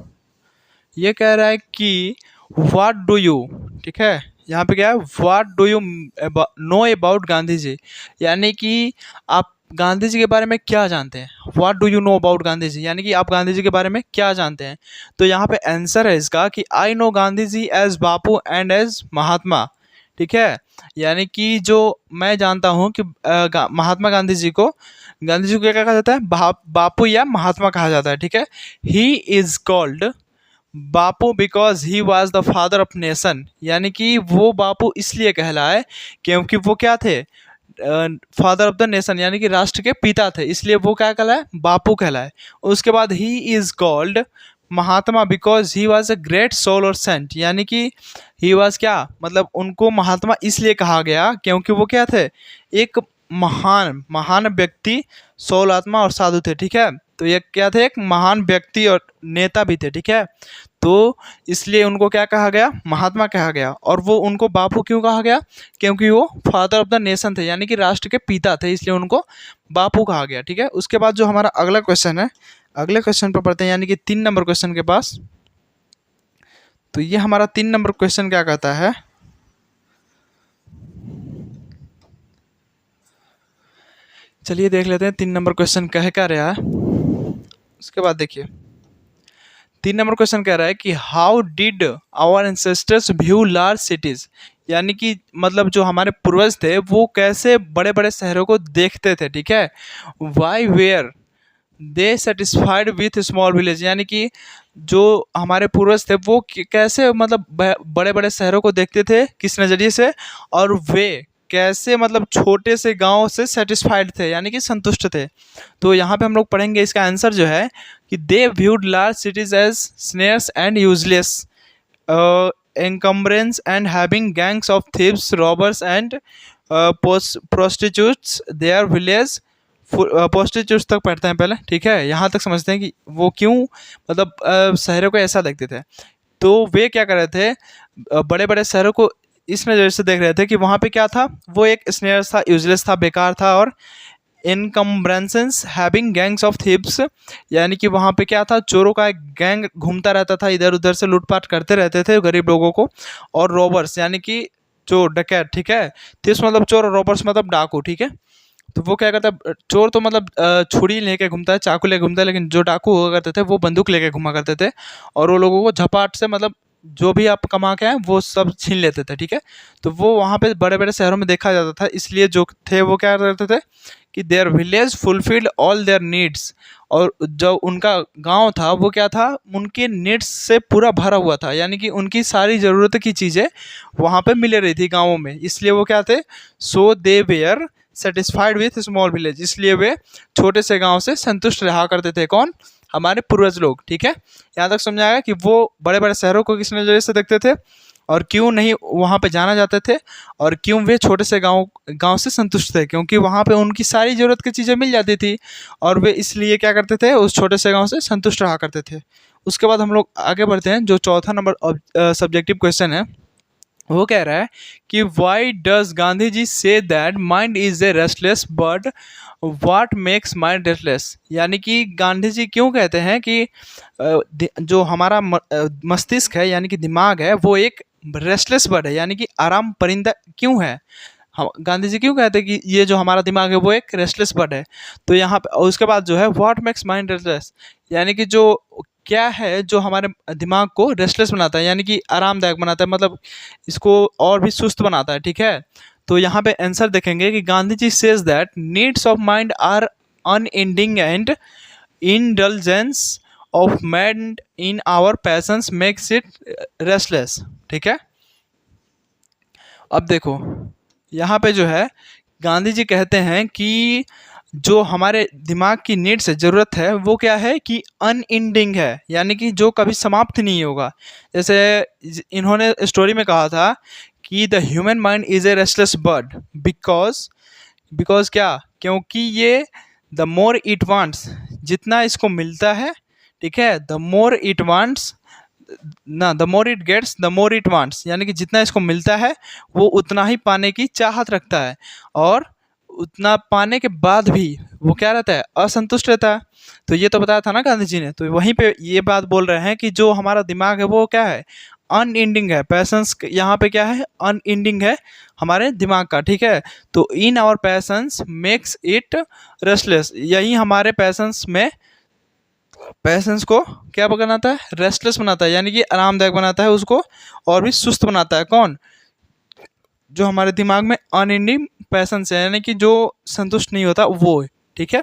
ये कह रहा है कि व्हाट डू यू, ठीक है, यहाँ पे क्या है, what do you know about Gandhi ji, यानी कि आप गांधी जी के बारे में क्या जानते हैं। What do you know about Gandhi ji, यानी कि आप गांधी जी के बारे में क्या जानते हैं। तो यहाँ पे आंसर है इसका कि I know Gandhi ji as Bapu and as Mahatma, ठीक है। यानी कि जो मैं जानता हूँ कि महात्मा गांधी जी को, गांधी जी को क्या कहा जाता है, बापू या महात्मा कहा जाता है, ठीक है। ही is called Bapu because he was the father of nation, यानी कि वो बापू इसलिए कहलाए क्योंकि वो क्या थे, फादर ऑफ द नेशन, यानी कि राष्ट्र के पिता थे, इसलिए वो क्या कहलाए, बापू कहलाए। उसके बाद ही is called Mahatma because he was a great soul और सेंट, यानी कि ही वॉज क्या, मतलब उनको महात्मा इसलिए कहा गया क्योंकि वो क्या थे, एक महान महान व्यक्ति, सोल आत्मा और साधु थे, ठीक है। तो ये क्या थे, एक महान व्यक्ति और नेता भी थे, ठीक है। तो इसलिए उनको क्या कहा गया, महात्मा कहा गया। और वो उनको बापू क्यों कहा गया, क्योंकि वो फादर ऑफ द नेशन थे, यानी कि राष्ट्र के पिता थे, इसलिए उनको बापू कहा गया, ठीक है। उसके बाद जो हमारा अगला क्वेश्चन है, अगले क्वेश्चन पर पढ़ते हैं, यानी कि 3 नंबर क्वेश्चन के पास। तो ये हमारा 3 नंबर क्वेश्चन क्या कहता है, चलिए देख लेते हैं 3 नंबर क्वेश्चन कह क्या रहा है। उसके बाद देखिए 3 नंबर क्वेश्चन कह रहा है कि how did our ancestors view large cities, यानी कि मतलब जो हमारे पूर्वज थे वो कैसे बड़े बड़े शहरों को देखते थे, ठीक है। Why were they satisfied with small village, यानी कि जो हमारे पूर्वज थे वो कैसे मतलब बड़े बड़े शहरों को देखते थे, किस नज़रिए से, और वे कैसे मतलब छोटे से गांव से सेटिस्फाइड थे, यानी कि संतुष्ट थे। तो यहाँ पे हम लोग पढ़ेंगे इसका आंसर जो है कि they viewed large cities as snares and useless encumbrance and having gangs of thieves robbers and prostitutes their village, prostitutes तक पढ़ते हैं पहले, ठीक है। यहाँ तक समझते हैं कि वो क्यों मतलब शहरों को ऐसा देखते थे। तो वे क्या कर रहे थे, बड़े बड़े शहरों को इस नज़र से देख रहे थे कि वहाँ पे क्या था, वो एक स्नेयर था, यूजलेस था, बेकार था, और इनकम्ब्रेंसेंस हैविंग गैंग्स ऑफ थीव्स, यानी कि वहाँ पे क्या था, चोरों का एक गैंग घूमता रहता था, इधर उधर से लूटपाट करते रहते थे गरीब लोगों को, और रॉबर्स यानी कि जो डकैत, ठीक है। थीव्स मतलब चोर और रॉबर्स मतलब डाकू, ठीक है। तो वो क्या करता है, चोर तो मतलब छुरी लेके घूमता है, चाकू लेके घूमता है, लेकिन जो डाकू हुआ करते थे वो बंदूक लेके घूमा करते थे, और वो लोगों को झपाट से मतलब जो भी आप कमा के आए वो सब छीन लेते थे, ठीक है। तो वो वहाँ पे बड़े बड़े शहरों में देखा जाता था, इसलिए जो थे वो क्या करते थे कि their village fulfilled all there needs, और जो उनका गांव था वो क्या था, उनके नीड्स से पूरा भरा हुआ था, यानी कि उनकी सारी ज़रूरत की चीज़ें वहाँ पे मिल रही थी गाँवों में, इसलिए वो क्या थे, so they were satisfied with small village, इसलिए वे छोटे से गांव से संतुष्ट रहा करते थे। कौन, हमारे पूर्वज लोग, ठीक है। यहाँ तक समझाया कि वो बड़े बड़े शहरों को किस नज़रिए से देखते थे, और क्यों नहीं वहाँ पे जाना जाते थे, और क्यों वे छोटे से गांव से संतुष्ट थे, क्योंकि वहाँ पे उनकी सारी ज़रूरत की चीज़ें मिल जाती थी, और वे इसलिए क्या करते थे, उस छोटे से गांव से संतुष्ट रहा करते थे। उसके बाद हम लोग आगे बढ़ते हैं, जो चौथा नंबर सब्जेक्टिव क्वेश्चन है वो कह रहा है कि why does Gandhi ji say that mind is a restless bird, what makes mind restless, यानी कि गांधी जी क्यों कहते हैं कि जो हमारा मस्तिष्क है यानी कि दिमाग है वो एक रेस्टलेस बर्ड है, यानी कि आराम परिंदा क्यों है। हम गांधी जी क्यों कहते हैं कि ये जो हमारा दिमाग है वो एक रेस्टलेस बर्ड है। तो यहाँ पे उसके बाद जो है व्हाट मेक्स माइंड रेस्टलेस, यानी कि जो क्या है जो हमारे दिमाग को रेस्टलेस बनाता है, यानी कि आरामदायक बनाता है, मतलब इसको और भी सुस्त बनाता है, ठीक है। तो यहाँ पे आंसर देखेंगे कि Gandhi ji says that needs of mind are unending and indulgence of mind in our passions makes it restless, ठीक है। अब देखो यहाँ पे जो है गांधी जी कहते हैं कि जो हमारे दिमाग की नीड्स है, ज़रूरत है, वो क्या है कि अनएंडिंग है, यानी कि जो कभी समाप्त नहीं होगा। जैसे इन्होंने स्टोरी में कहा था कि the human mind is a restless bird because क्या, क्योंकि ये द मोर इट वांट्स, जितना इसको मिलता है, ठीक है, द मोर इट वांट्स ना, the more it gets the more it wants, यानी कि जितना इसको मिलता है वो उतना ही पाने की चाहत रखता है, और उतना पाने के बाद भी वो क्या रहता है, असंतुष्ट रहता है। तो ये तो बताया था ना गांधी जी ने, तो वहीं पे ये बात बोल रहे हैं कि जो हमारा दिमाग है वो क्या है, अनएंडिंग है। पैशंस यहाँ पे क्या है, अनएंडिंग है हमारे दिमाग का, ठीक है। तो in our passions makes it restless, यही हमारे पैशंस में, पैशंस को क्या बनाता है, रेस्टलेस बनाता है, यानी कि आरामदायक बनाता है उसको, और भी सुस्त बनाता है। कौन, जो हमारे दिमाग में अनएंडिंग पैशंस है, यानी कि जो संतुष्ट नहीं होता वो है, ठीक है।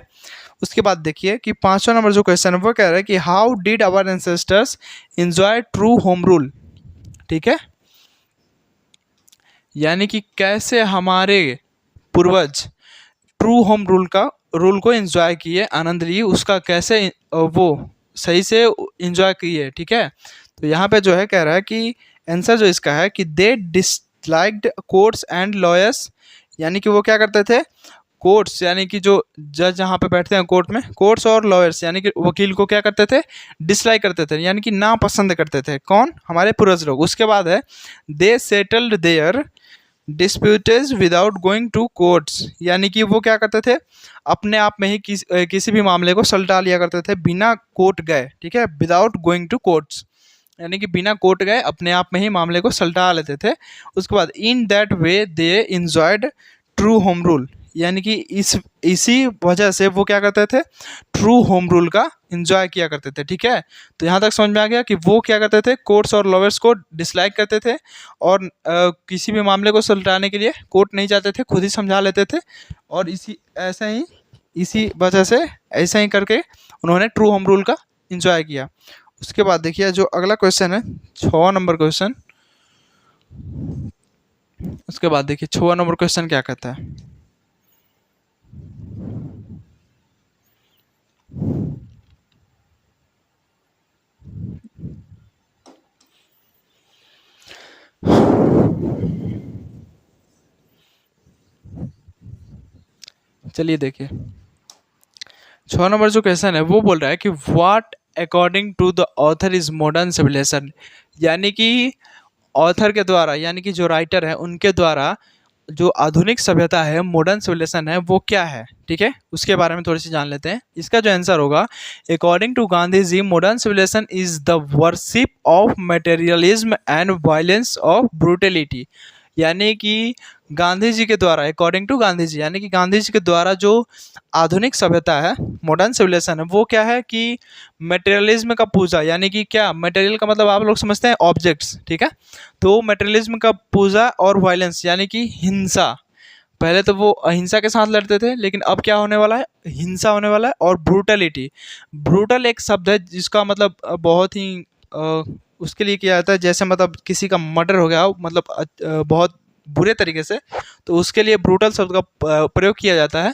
उसके बाद देखिए कि 5वां नंबर जो क्वेश्चन है वो कह रहा है कि how did our ancestors enjoy true home rule, ठीक है। यानी कि कैसे हमारे पूर्वज ट्रू होम रूल को एंजॉय किए, आनंद लिए, उसका कैसे वो सही से एंजॉय किए, ठीक है। तो यहाँ पे जो है कह रहा है कि आंसर जो इसका है कि दे डिसलाइक्ड कोर्ट्स एंड लॉयर्स, यानी कि वो क्या करते थे, कोर्ट्स यानी कि जो जज जहाँ पे बैठते हैं कोर्ट में, कोर्ट्स और लॉयर्स यानी कि वकील को क्या करते थे, डिसलाइक करते थे, यानी कि नापसंद करते थे। कौन, हमारे पूर्वज लोग। उसके बाद है they settled their disputes without going to courts, यानी कि वो क्या करते थे, अपने आप में ही किसी भी मामले को सलटा लिया करते थे बिना कोर्ट गए, ठीक है, विदाउट गोइंग टू कोर्ट्स, यानी कि बिना कोर्ट गए अपने आप में ही मामले को सलटा लेते थे। उसके बाद in that way they enjoyed true home rule, यानी कि इसी वजह से वो क्या करते थे, ट्रू होम रूल का इंजॉय किया करते थे, ठीक है। तो यहाँ तक समझ में आ गया कि वो क्या करते थे, कोर्ट्स और लॉयर्स को डिसलाइक करते थे, और किसी भी मामले को सुलझाने के लिए कोर्ट नहीं जाते थे, खुद ही समझा लेते थे, और इसी वजह से ऐसा ही करके उन्होंने ट्रू होम रूल का इंजॉय किया। उसके बाद देखिए जो अगला क्वेश्चन है 6वां नंबर क्वेश्चन, उसके बाद देखिए 6वां नंबर क्वेश्चन क्या कहता है। चलिए देखिए 6 नंबर जो क्वेश्चन है वो बोल रहा है कि what according to the author is modern civilization, यानी कि ऑथर के द्वारा, यानी कि जो राइटर है उनके द्वारा जो आधुनिक सभ्यता है, मॉडर्न सिविलाइजेशन है, वो क्या है, ठीक है। उसके बारे में थोड़ी सी जान लेते हैं। इसका जो आंसर होगा, according to Gandhi ji modern civilization is the worship of materialism and violence of brutality, यानी कि गांधी जी के द्वारा, अकॉर्डिंग टू गांधी जी, यानी कि गांधी जी के द्वारा जो आधुनिक सभ्यता है, मॉडर्न सिविलाइजेशन है, वो क्या है कि मटेरियलिज्म का पूजा, यानी कि क्या, मटेरियल का मतलब आप लोग समझते हैं ऑब्जेक्ट्स, ठीक है। तो मटेरियलिज्म का पूजा और वायलेंस यानी कि हिंसा, पहले तो वो अहिंसा के साथ लड़ते थे, लेकिन अब क्या होने वाला है, हिंसा होने वाला है। और ब्रूटलिटी, ब्रूटल एक शब्द है जिसका मतलब बहुत ही उसके लिए किया जाता है, जैसे मतलब किसी का मर्डर हो गया हो, मतलब बहुत बुरे तरीके से, तो उसके लिए ब्रूटल शब्द का प्रयोग किया जाता है।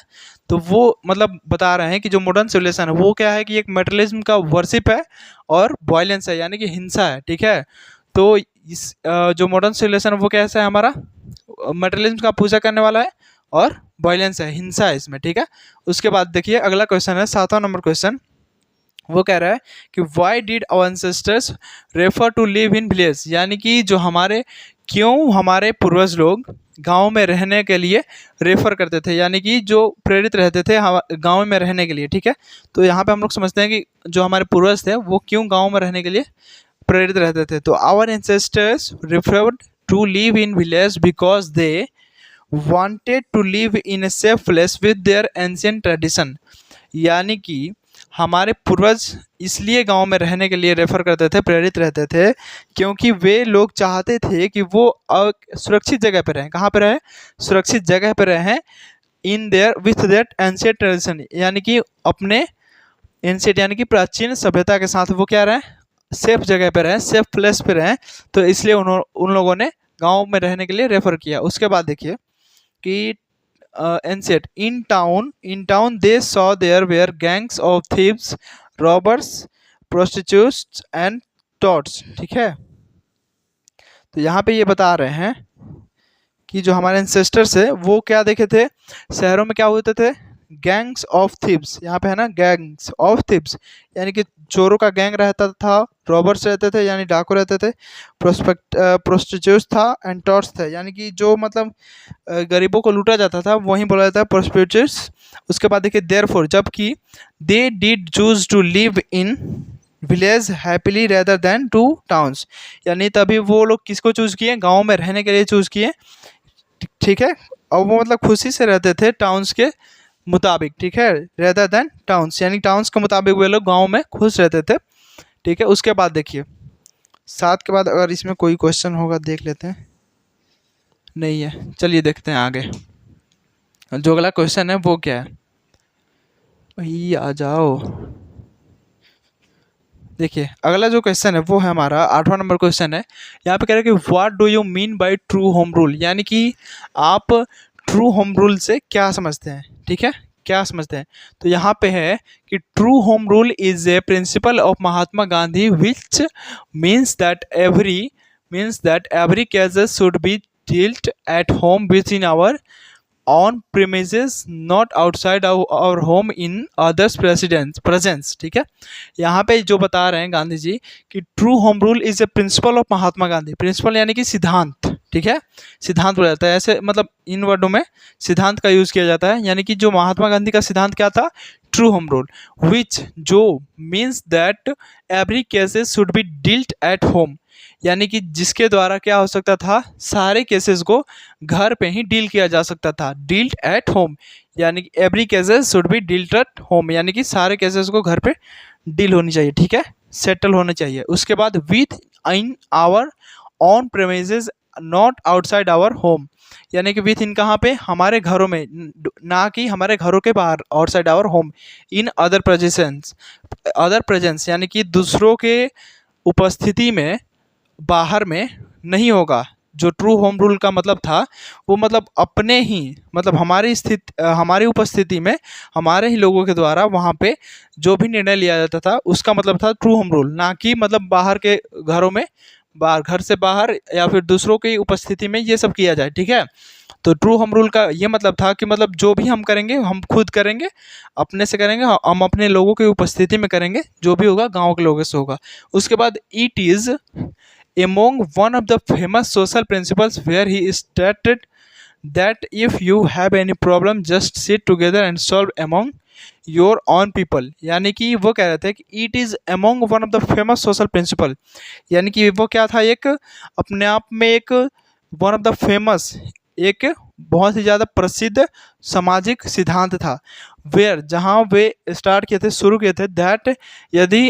तो वो मतलब बता रहे हैं कि जो मॉडर्न सिविलाइजेशन है वो क्या है कि एक मटेरियलिज्म का वर्शिप है और वायलेंस है, यानी कि हिंसा है, ठीक है। तो इस जो मॉडर्न सिविलाइजेशन है वो कैसा है, हमारा मटेरियलिज्म का पूजा करने वाला है, और वायलेंस है, हिंसा है इसमें, ठीक है। उसके बाद देखिए अगला क्वेश्चन है 7वां नंबर क्वेश्चन, वो कह रहा है कि why did our ancestors refer to live in village, यानी कि जो हमारे, क्यों हमारे पूर्वज लोग गांव में रहने के लिए रेफर करते थे, यानी कि जो प्रेरित रहते थे गांव में रहने के लिए, ठीक है। तो यहाँ पे हम लोग समझते हैं कि जो हमारे पूर्वज थे वो क्यों गांव में रहने के लिए प्रेरित रहते थे। तो our ancestors referred to live in village because they wanted to live in a safe place with their ancient tradition, यानी कि हमारे पूर्वज इसलिए गांव में रहने के लिए रेफर करते थे, प्रेरित रहते थे, क्योंकि वे लोग चाहते थे कि वो सुरक्षित जगह पर रहें। कहाँ पर रहें, सुरक्षित जगह पर रहें, in their with that ancient tradition, यानी कि अपने एंशिएंट यानी कि प्राचीन सभ्यता के साथ वो क्या रहें, सेफ जगह पर रहें, सेफ प्लेस पर रहें। तो इसलिए उन लोगों ने गाँव में रहने के लिए रेफर किया। उसके बाद देखिए कि ancient in town they saw there were gangs of thieves, robbers, prostitutes and touts, ठीक है। तो यहाँ पे ये बता रहे हैं कि जो हमारे एंसेस्टर्स है वो क्या देखे थे, शहरों में क्या होते थे, गैंग्स ऑफ थीव्स, यहाँ पे है ना गैंग्स ऑफ थीव्स, यानी कि चोरों का गैंग रहता था, रॉबर्स रहते थे यानी डाकू रहते थे, प्रोस्टिट्यूट्स था, एंड टॉर्च थे, यानी कि जो मतलब गरीबों को लूटा जाता था वहीं बोला जाता है प्रोस्टिट्यूट्स। उसके बाद देखिए देयरफॉर, जबकि they did choose to live in village happily rather than to towns, यानी तभी वो लोग किसको चूज़ किए, गाँव में रहने के लिए चूज़ किए, ठीक है। और वो मतलब खुशी से रहते थे टाउन्स के मुताबिक, ठीक है, रेदर देन टाउन्स, यानी टाउन्स के मुताबिक वे लोग गाँव में खुश रहते थे, ठीक है। उसके बाद देखिए 7 के बाद अगर इसमें कोई क्वेश्चन होगा देख लेते हैं, नहीं है, चलिए देखते हैं आगे। जो अगला क्वेश्चन है वो क्या है, वही आ जाओ। देखिए अगला जो क्वेश्चन है वो है हमारा 8वां नंबर क्वेश्चन है। यहाँ पे कह रहे हैं कि what do you mean by true home rule, यानी कि आप ट्रू होम रूल से क्या समझते हैं, ठीक है, क्या समझते हैं। तो यहाँ पे है कि true home rule is a principle of Mahatma Gandhi which means that every cases should be dealt at home within our on premises not outside our home in others presence, ठीक है। यहाँ पे जो बता रहे हैं गांधी जी कि true home rule is a principle of Mahatma Gandhi, principle यानी कि सिद्धांत, ठीक है, सिद्धांत बोला जाता है, ऐसे मतलब इन वर्डों में सिद्धांत का यूज़ किया जाता है, यानी कि जो महात्मा गांधी का सिद्धांत क्या था, ट्रू होम रूल, विच जो means that every cases should be dealt at home, यानी कि जिसके द्वारा क्या हो सकता था, सारे केसेस को घर पे ही डील किया जा सकता था, डील्ड एट होम, यानी कि every cases should be dealt at home, यानी कि सारे केसेस को घर पे डील होनी चाहिए, ठीक है, सेटल होने चाहिए। उसके बाद within our own premises not outside our home, यानी कि विथ इन कहाँ पे, हमारे घरों में, ना कि हमारे घरों के बाहर, outside our home, in other presence यानी कि दूसरों के उपस्थिति में, बाहर में नहीं होगा। जो ट्रू होम रूल का मतलब था वो मतलब अपने ही, मतलब हमारी उपस्थिति में हमारे ही लोगों के द्वारा वहाँ पे जो भी निर्णय लिया जाता था उसका मतलब था ट्रू होम रूल, ना कि मतलब बाहर के घरों में, बाहर घर से बाहर या फिर दूसरों की उपस्थिति में ये सब किया जाए, ठीक है। तो ट्रू होम रूल का ये मतलब था कि मतलब जो भी हम करेंगे हम खुद करेंगे, अपने से करेंगे, हम अपने लोगों की उपस्थिति में करेंगे, जो भी होगा गाँव के लोगों से होगा। उसके बाद it is among one of the famous social principles where he stated that if you have any problem just sit together and solve among your own people, यानी कि वो कह रहे थे कि it is among one of the famous social principle, यानी कि वो क्या था, एक अपने आप में एक one of the famous, एक बहुत ही ज़्यादा प्रसिद्ध सामाजिक सिद्धांत था, वेयर जहाँ वे स्टार्ट किए थे, शुरू किए थे, दैट यदि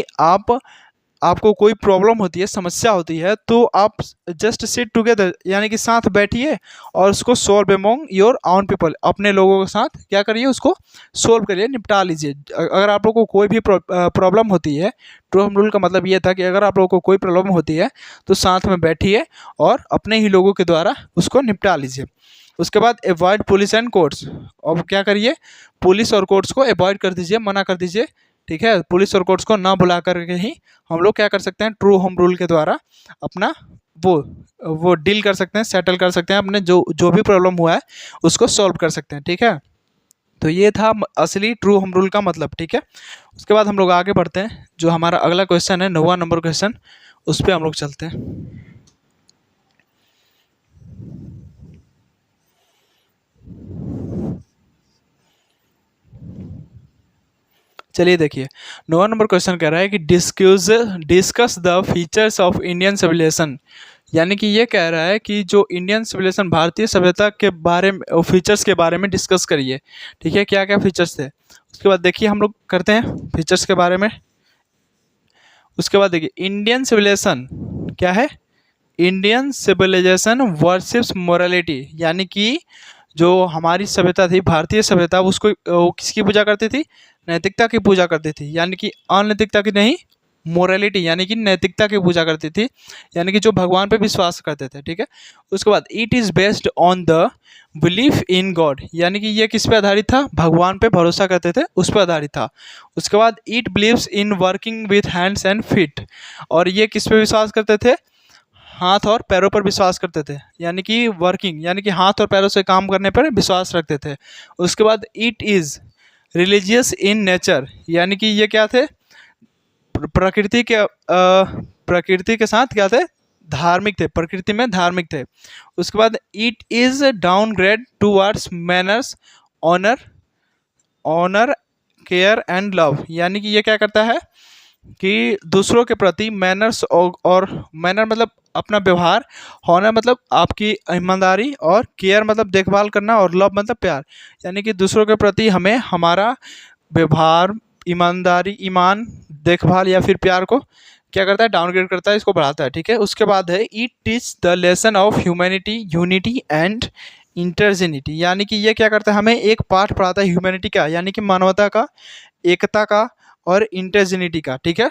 आपको कोई प्रॉब्लम होती है, समस्या होती है, तो आप जस्ट सिट टुगेदर यानी कि साथ बैठिए और उसको solve among your own people, अपने लोगों के साथ क्या करिए, उसको सॉल्व करिए, निपटा लीजिए। अगर आप लोगों को कोई भी प्रॉब्लम होती है, ट्रू होम रूल का मतलब ये था कि अगर आप लोगों को कोई प्रॉब्लम होती है तो साथ में बैठिए और अपने ही लोगों के द्वारा उसको निपटा लीजिए। उसके बाद अवॉइड पुलिस एंड कोर्ट्स, अब क्या करिए, पुलिस और कोर्ट्स को अवॉइड कर दीजिए, मना कर दीजिए, ठीक है। पुलिस और कोर्ट्स को ना बुला करके ही हम लोग क्या कर सकते हैं, ट्रू होम रूल के द्वारा अपना वो डील कर सकते हैं, सेटल कर सकते हैं, अपने जो भी प्रॉब्लम हुआ है उसको सॉल्व कर सकते हैं, ठीक है। तो ये था असली ट्रू होम रूल का मतलब, ठीक है। उसके बाद हम लोग आगे बढ़ते हैं, जो हमारा अगला क्वेश्चन है 9वां नंबर क्वेश्चन, उस पर हम लोग चलते हैं। चलिए देखिए 9वां नंबर क्वेश्चन कह रहा है कि discuss the features of Indian civilization, यानी कि ये कह रहा है कि जो इंडियन सिविलाइजेशन, भारतीय सभ्यता के बारे में, फीचर्स के बारे में डिस्कस करिए, ठीक है, क्या क्या फीचर्स थे। उसके बाद देखिए हम लोग करते हैं फीचर्स के बारे में। उसके बाद देखिए इंडियन सिविलाइजेशन क्या है, इंडियन सिविलाइजेशन वर्शिप्स मोरालिटी, यानी कि जो हमारी सभ्यता थी, भारतीय सभ्यता, उसको वो किसकी पूजा करती थी, नैतिकता की पूजा करती थी, यानी कि अनैतिकता की नहीं, मोरालिटी यानी कि नैतिकता की पूजा करती थी, यानी कि जो भगवान पे विश्वास करते थे, ठीक है। उसके बाद it is based on the belief in God, यानी कि ये किस पे आधारित था, भगवान पे भरोसा करते थे, उस पर आधारित था। उसके बाद it beliefs in working with hands and feet, और ये किस पे विश्वास करते थे, हाथ और पैरों पर विश्वास करते थे, यानी कि वर्किंग यानी कि हाथ और पैरों से काम करने पर विश्वास रखते थे। उसके बाद it is religious in nature, यानी कि ये क्या थे, प्रकृति के साथ क्या थे, धार्मिक थे, प्रकृति में धार्मिक थे। उसके बाद it is downgrade towards manners, honour honour care and love, यानी कि ये क्या करता है कि दूसरों के प्रति मैनर्स और मैनर मतलब अपना व्यवहार, हॉनर मतलब आपकी ईमानदारी, और केयर मतलब देखभाल करना, और लव मतलब प्यार, यानी कि दूसरों के प्रति हमें हमारा व्यवहार, ईमानदारी, ईमान, देखभाल या फिर प्यार को क्या करता है, डाउनग्रेड करता है, इसको बढ़ाता है। ठीक है, उसके बाद है it teach the lesson of humanity, unity and integrity, यानी कि ये क्या करता है, हमें एक पाठ पढ़ाता है ह्यूमैनिटी का, यानी कि मानवता का, एकता का, और इंटरजेनिटी का। ठीक है,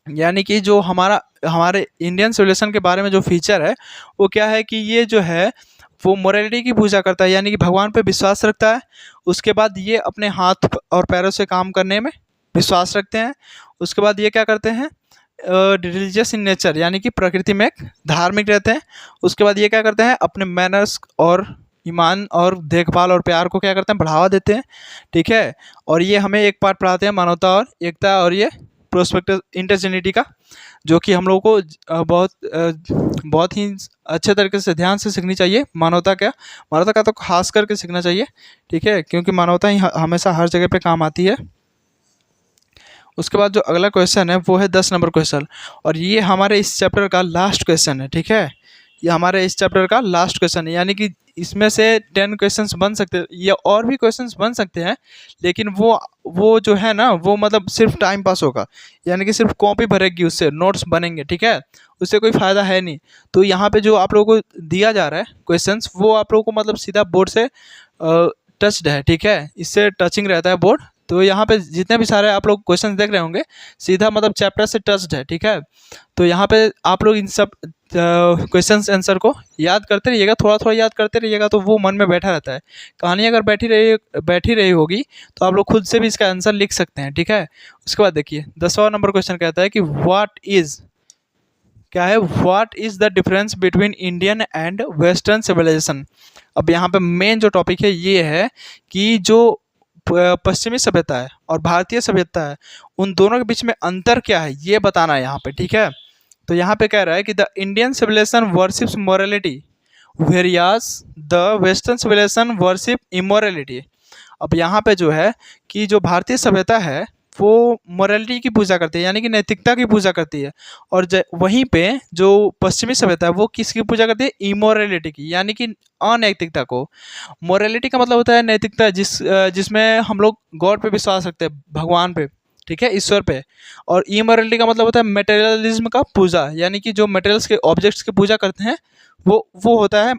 यानी कि जो हमारे इंडियन सिविलाइजेशन के बारे में जो फीचर है वो क्या है कि ये जो है वो मोरालिटी की पूजा करता है, यानी कि भगवान पे विश्वास रखता है। उसके बाद ये अपने हाथ और पैरों से काम करने में विश्वास रखते हैं। उसके बाद ये क्या करते हैं, रिलीजियस इन नेचर, यानी कि प्रकृति में धार्मिक रहते हैं। उसके बाद ये क्या करते हैं, अपने मैनर्स और ईमान और देखभाल और प्यार को क्या करते हैं, बढ़ावा देते हैं। ठीक है, और ये हमें एक पार्ट पढ़ाते हैं मानवता और एकता और ये प्रोस्पेक्टिव इंटरजेनिटी का, जो कि हम लोगों को बहुत ही अच्छे तरीके से ध्यान से सीखनी चाहिए। मानवता का तो खास करके सीखना चाहिए। ठीक है, क्योंकि मानवता ही हमेशा हर जगह पे काम आती है। उसके बाद जो अगला क्वेश्चन है वो है 10 नंबर क्वेश्चन, और ये हमारे इस चैप्टर का लास्ट क्वेश्चन है। ठीक है, ये हमारे इस चैप्टर का लास्ट क्वेश्चन है, यानी कि इसमें से 10 क्वेश्चंस बन सकते हैं या और भी क्वेश्चंस बन सकते हैं, लेकिन वो जो है ना वो मतलब सिर्फ टाइम पास होगा, यानी कि सिर्फ कॉपी भरेगी, उससे नोट्स बनेंगे। ठीक है, उससे कोई फ़ायदा है नहीं। तो यहाँ पे जो आप लोगों को दिया जा रहा है क्वेश्चंस, वो आप लोगों को मतलब सीधा बोर्ड से टच्ड है। ठीक है, इससे टचिंग रहता है बोर्ड। तो यहाँ पे जितने भी सारे आप लोग क्वेश्चन देख रहे होंगे सीधा मतलब चैप्टर से टच्ड है। ठीक है, तो यहाँ पे आप लोग इन सब क्वेश्चंस आंसर को याद करते रहिएगा, थोड़ा थोड़ा याद करते रहिएगा, तो वो मन में बैठा रहता है। कहानी अगर बैठी रही होगी तो आप लोग खुद से भी इसका आंसर लिख सकते हैं। ठीक है, उसके बाद देखिए 10वां नंबर क्वेश्चन कहता है कि what is the difference between Indian and western civilization. अब यहाँ पे मेन जो टॉपिक है ये है कि जो पश्चिमी सभ्यता है और भारतीय सभ्यता है, उन दोनों के बीच में अंतर क्या है ये बताना है यहाँ पे। ठीक है, तो यहाँ पे कह रहा है कि the Indian civilization worships morality whereas the western civilization worship immorality. अब यहाँ पे जो है कि जो भारतीय सभ्यता है वो मोरालिटी की पूजा करती है, यानी कि नैतिकता की पूजा करती है, और वहीं पे जो पश्चिमी सभ्यता है वो किसकी पूजा करती है, इमोरलिटी की, यानी कि अनैतिकता को। मोरालिटी का मतलब होता है नैतिकता, जिसमें हम लोग गॉड पे विश्वास रखते हैं, भगवान पे। ठीक है, ईश्वर पे। और इमोरलिटी का मतलब होता है मटेरियलिज्म का पूजा, यानी कि जो मटेरियल्स के ऑब्जेक्ट्स की पूजा करते हैं वो होता है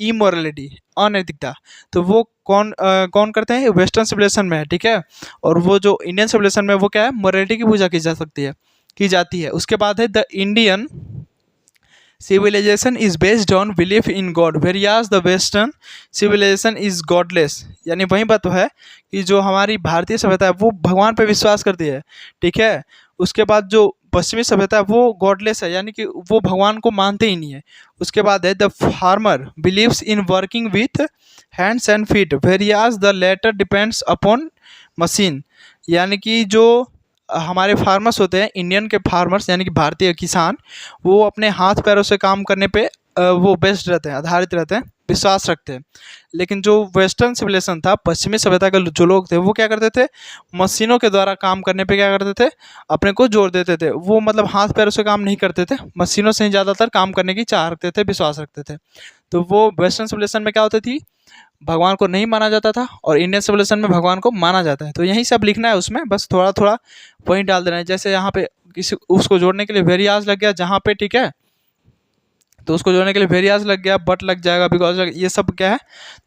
इमोरलिटी, अनैतिकता। तो वो कौन करते हैं, वेस्टर्न सिविलाइजेशन में है। ठीक है, और वो जो इंडियन सिविलाइजेशन में वो क्या है, मोरालिटी की पूजा की जाती है। उसके बाद है the Indian civilization is based on belief in God whereas the western civilization is godless, यानी वही बात तो है कि जो हमारी भारतीय सभ्यता है वो भगवान पे विश्वास करती है। ठीक है, उसके बाद जो पश्चिमी सभ्यता है वो गॉडलेस है, यानी कि वो भगवान को मानते ही नहीं है। उसके बाद है the former believes in working with hands and feet whereas the latter depends upon machine, यानी कि जो हमारे फार्मर्स होते हैं, इंडियन के फार्मर्स यानी कि भारतीय किसान, वो अपने हाथ पैरों से काम करने पे वो बेस्ड रहते हैं, आधारित रहते हैं, विश्वास रखते हैं। लेकिन जो वेस्टर्न सिविलाइजेशन था, पश्चिमी सभ्यता के जो लोग थे वो क्या करते थे, मशीनों के द्वारा काम करने पे क्या करते थे, अपने को जोर देते थे। वो मतलब हाथ पैरों से काम नहीं करते थे, मशीनों से ही ज़्यादातर काम करने की चाह रखते थे, विश्वास रखते थे। तो वो वेस्टर्न सिविलाइजेशन में क्या होती थी, भगवान को नहीं माना जाता था, और इंडियन सिविलाइजेशन में भगवान को माना जाता है। तो यही सब लिखना है उसमें, बस थोड़ा थोड़ा पॉइंट डाल देना है। जैसे यहाँ पे किसी उसको जोड़ने के लिए वेरियाज लग गया जहाँ पे, ठीक है, तो उसको जोड़ने के लिए वेरियाज लग गया, बट लग जाएगा, बिकॉज ये सब क्या है,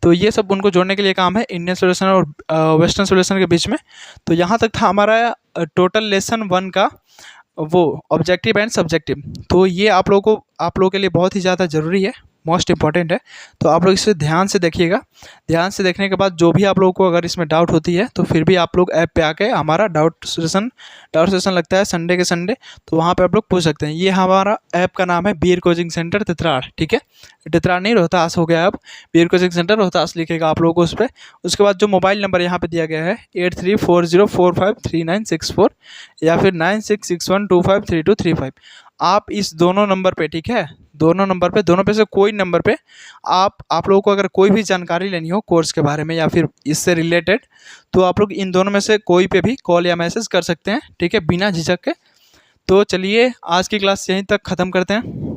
तो ये सब उनको जोड़ने के लिए काम है इंडियन सिविलाइजेशन और वेस्टर्न सिविलाइजेशन के बीच में। तो यहाँ तक था हमारा टोटल लेसन 1 का वो ऑब्जेक्टिव एंड सब्जेक्टिव। तो ये आप लोगों के लिए बहुत ही ज़्यादा ज़रूरी है, मोस्ट इंपॉर्टेंट है। तो आप लोग इसे ध्यान से देखिएगा। ध्यान से देखने के बाद जो भी आप लोगों को अगर इसमें डाउट होती है तो फिर भी आप लोग ऐप पे आके हमारा डाउट सेशन लगता है संडे के संडे, तो वहाँ पे आप लोग पूछ सकते हैं। ये हमारा ऐप का नाम है वीर कोचिंग सेंटर तितराड़, ठीक है। तितराड़ नहीं, रोहतास हो गया। अब वीर कोचिंग सेंटर रोहतास लिखेगा आप लोगों को उस पर। उसके बाद जो मोबाइल नंबर यहाँ पे दिया गया है 8340453964 या फिर 9661253235, आप इस दोनों नंबर पे, ठीक है, दोनों नंबर पे, दोनों पे से कोई नंबर पे आप लोगों को अगर कोई भी जानकारी लेनी हो कोर्स के बारे में या फिर इससे रिलेटेड, तो आप लोग इन दोनों में से कोई पे भी कॉल या मैसेज कर सकते हैं, ठीक है, बिना झिझक के। तो चलिए आज की क्लास यहीं तक ख़त्म करते हैं।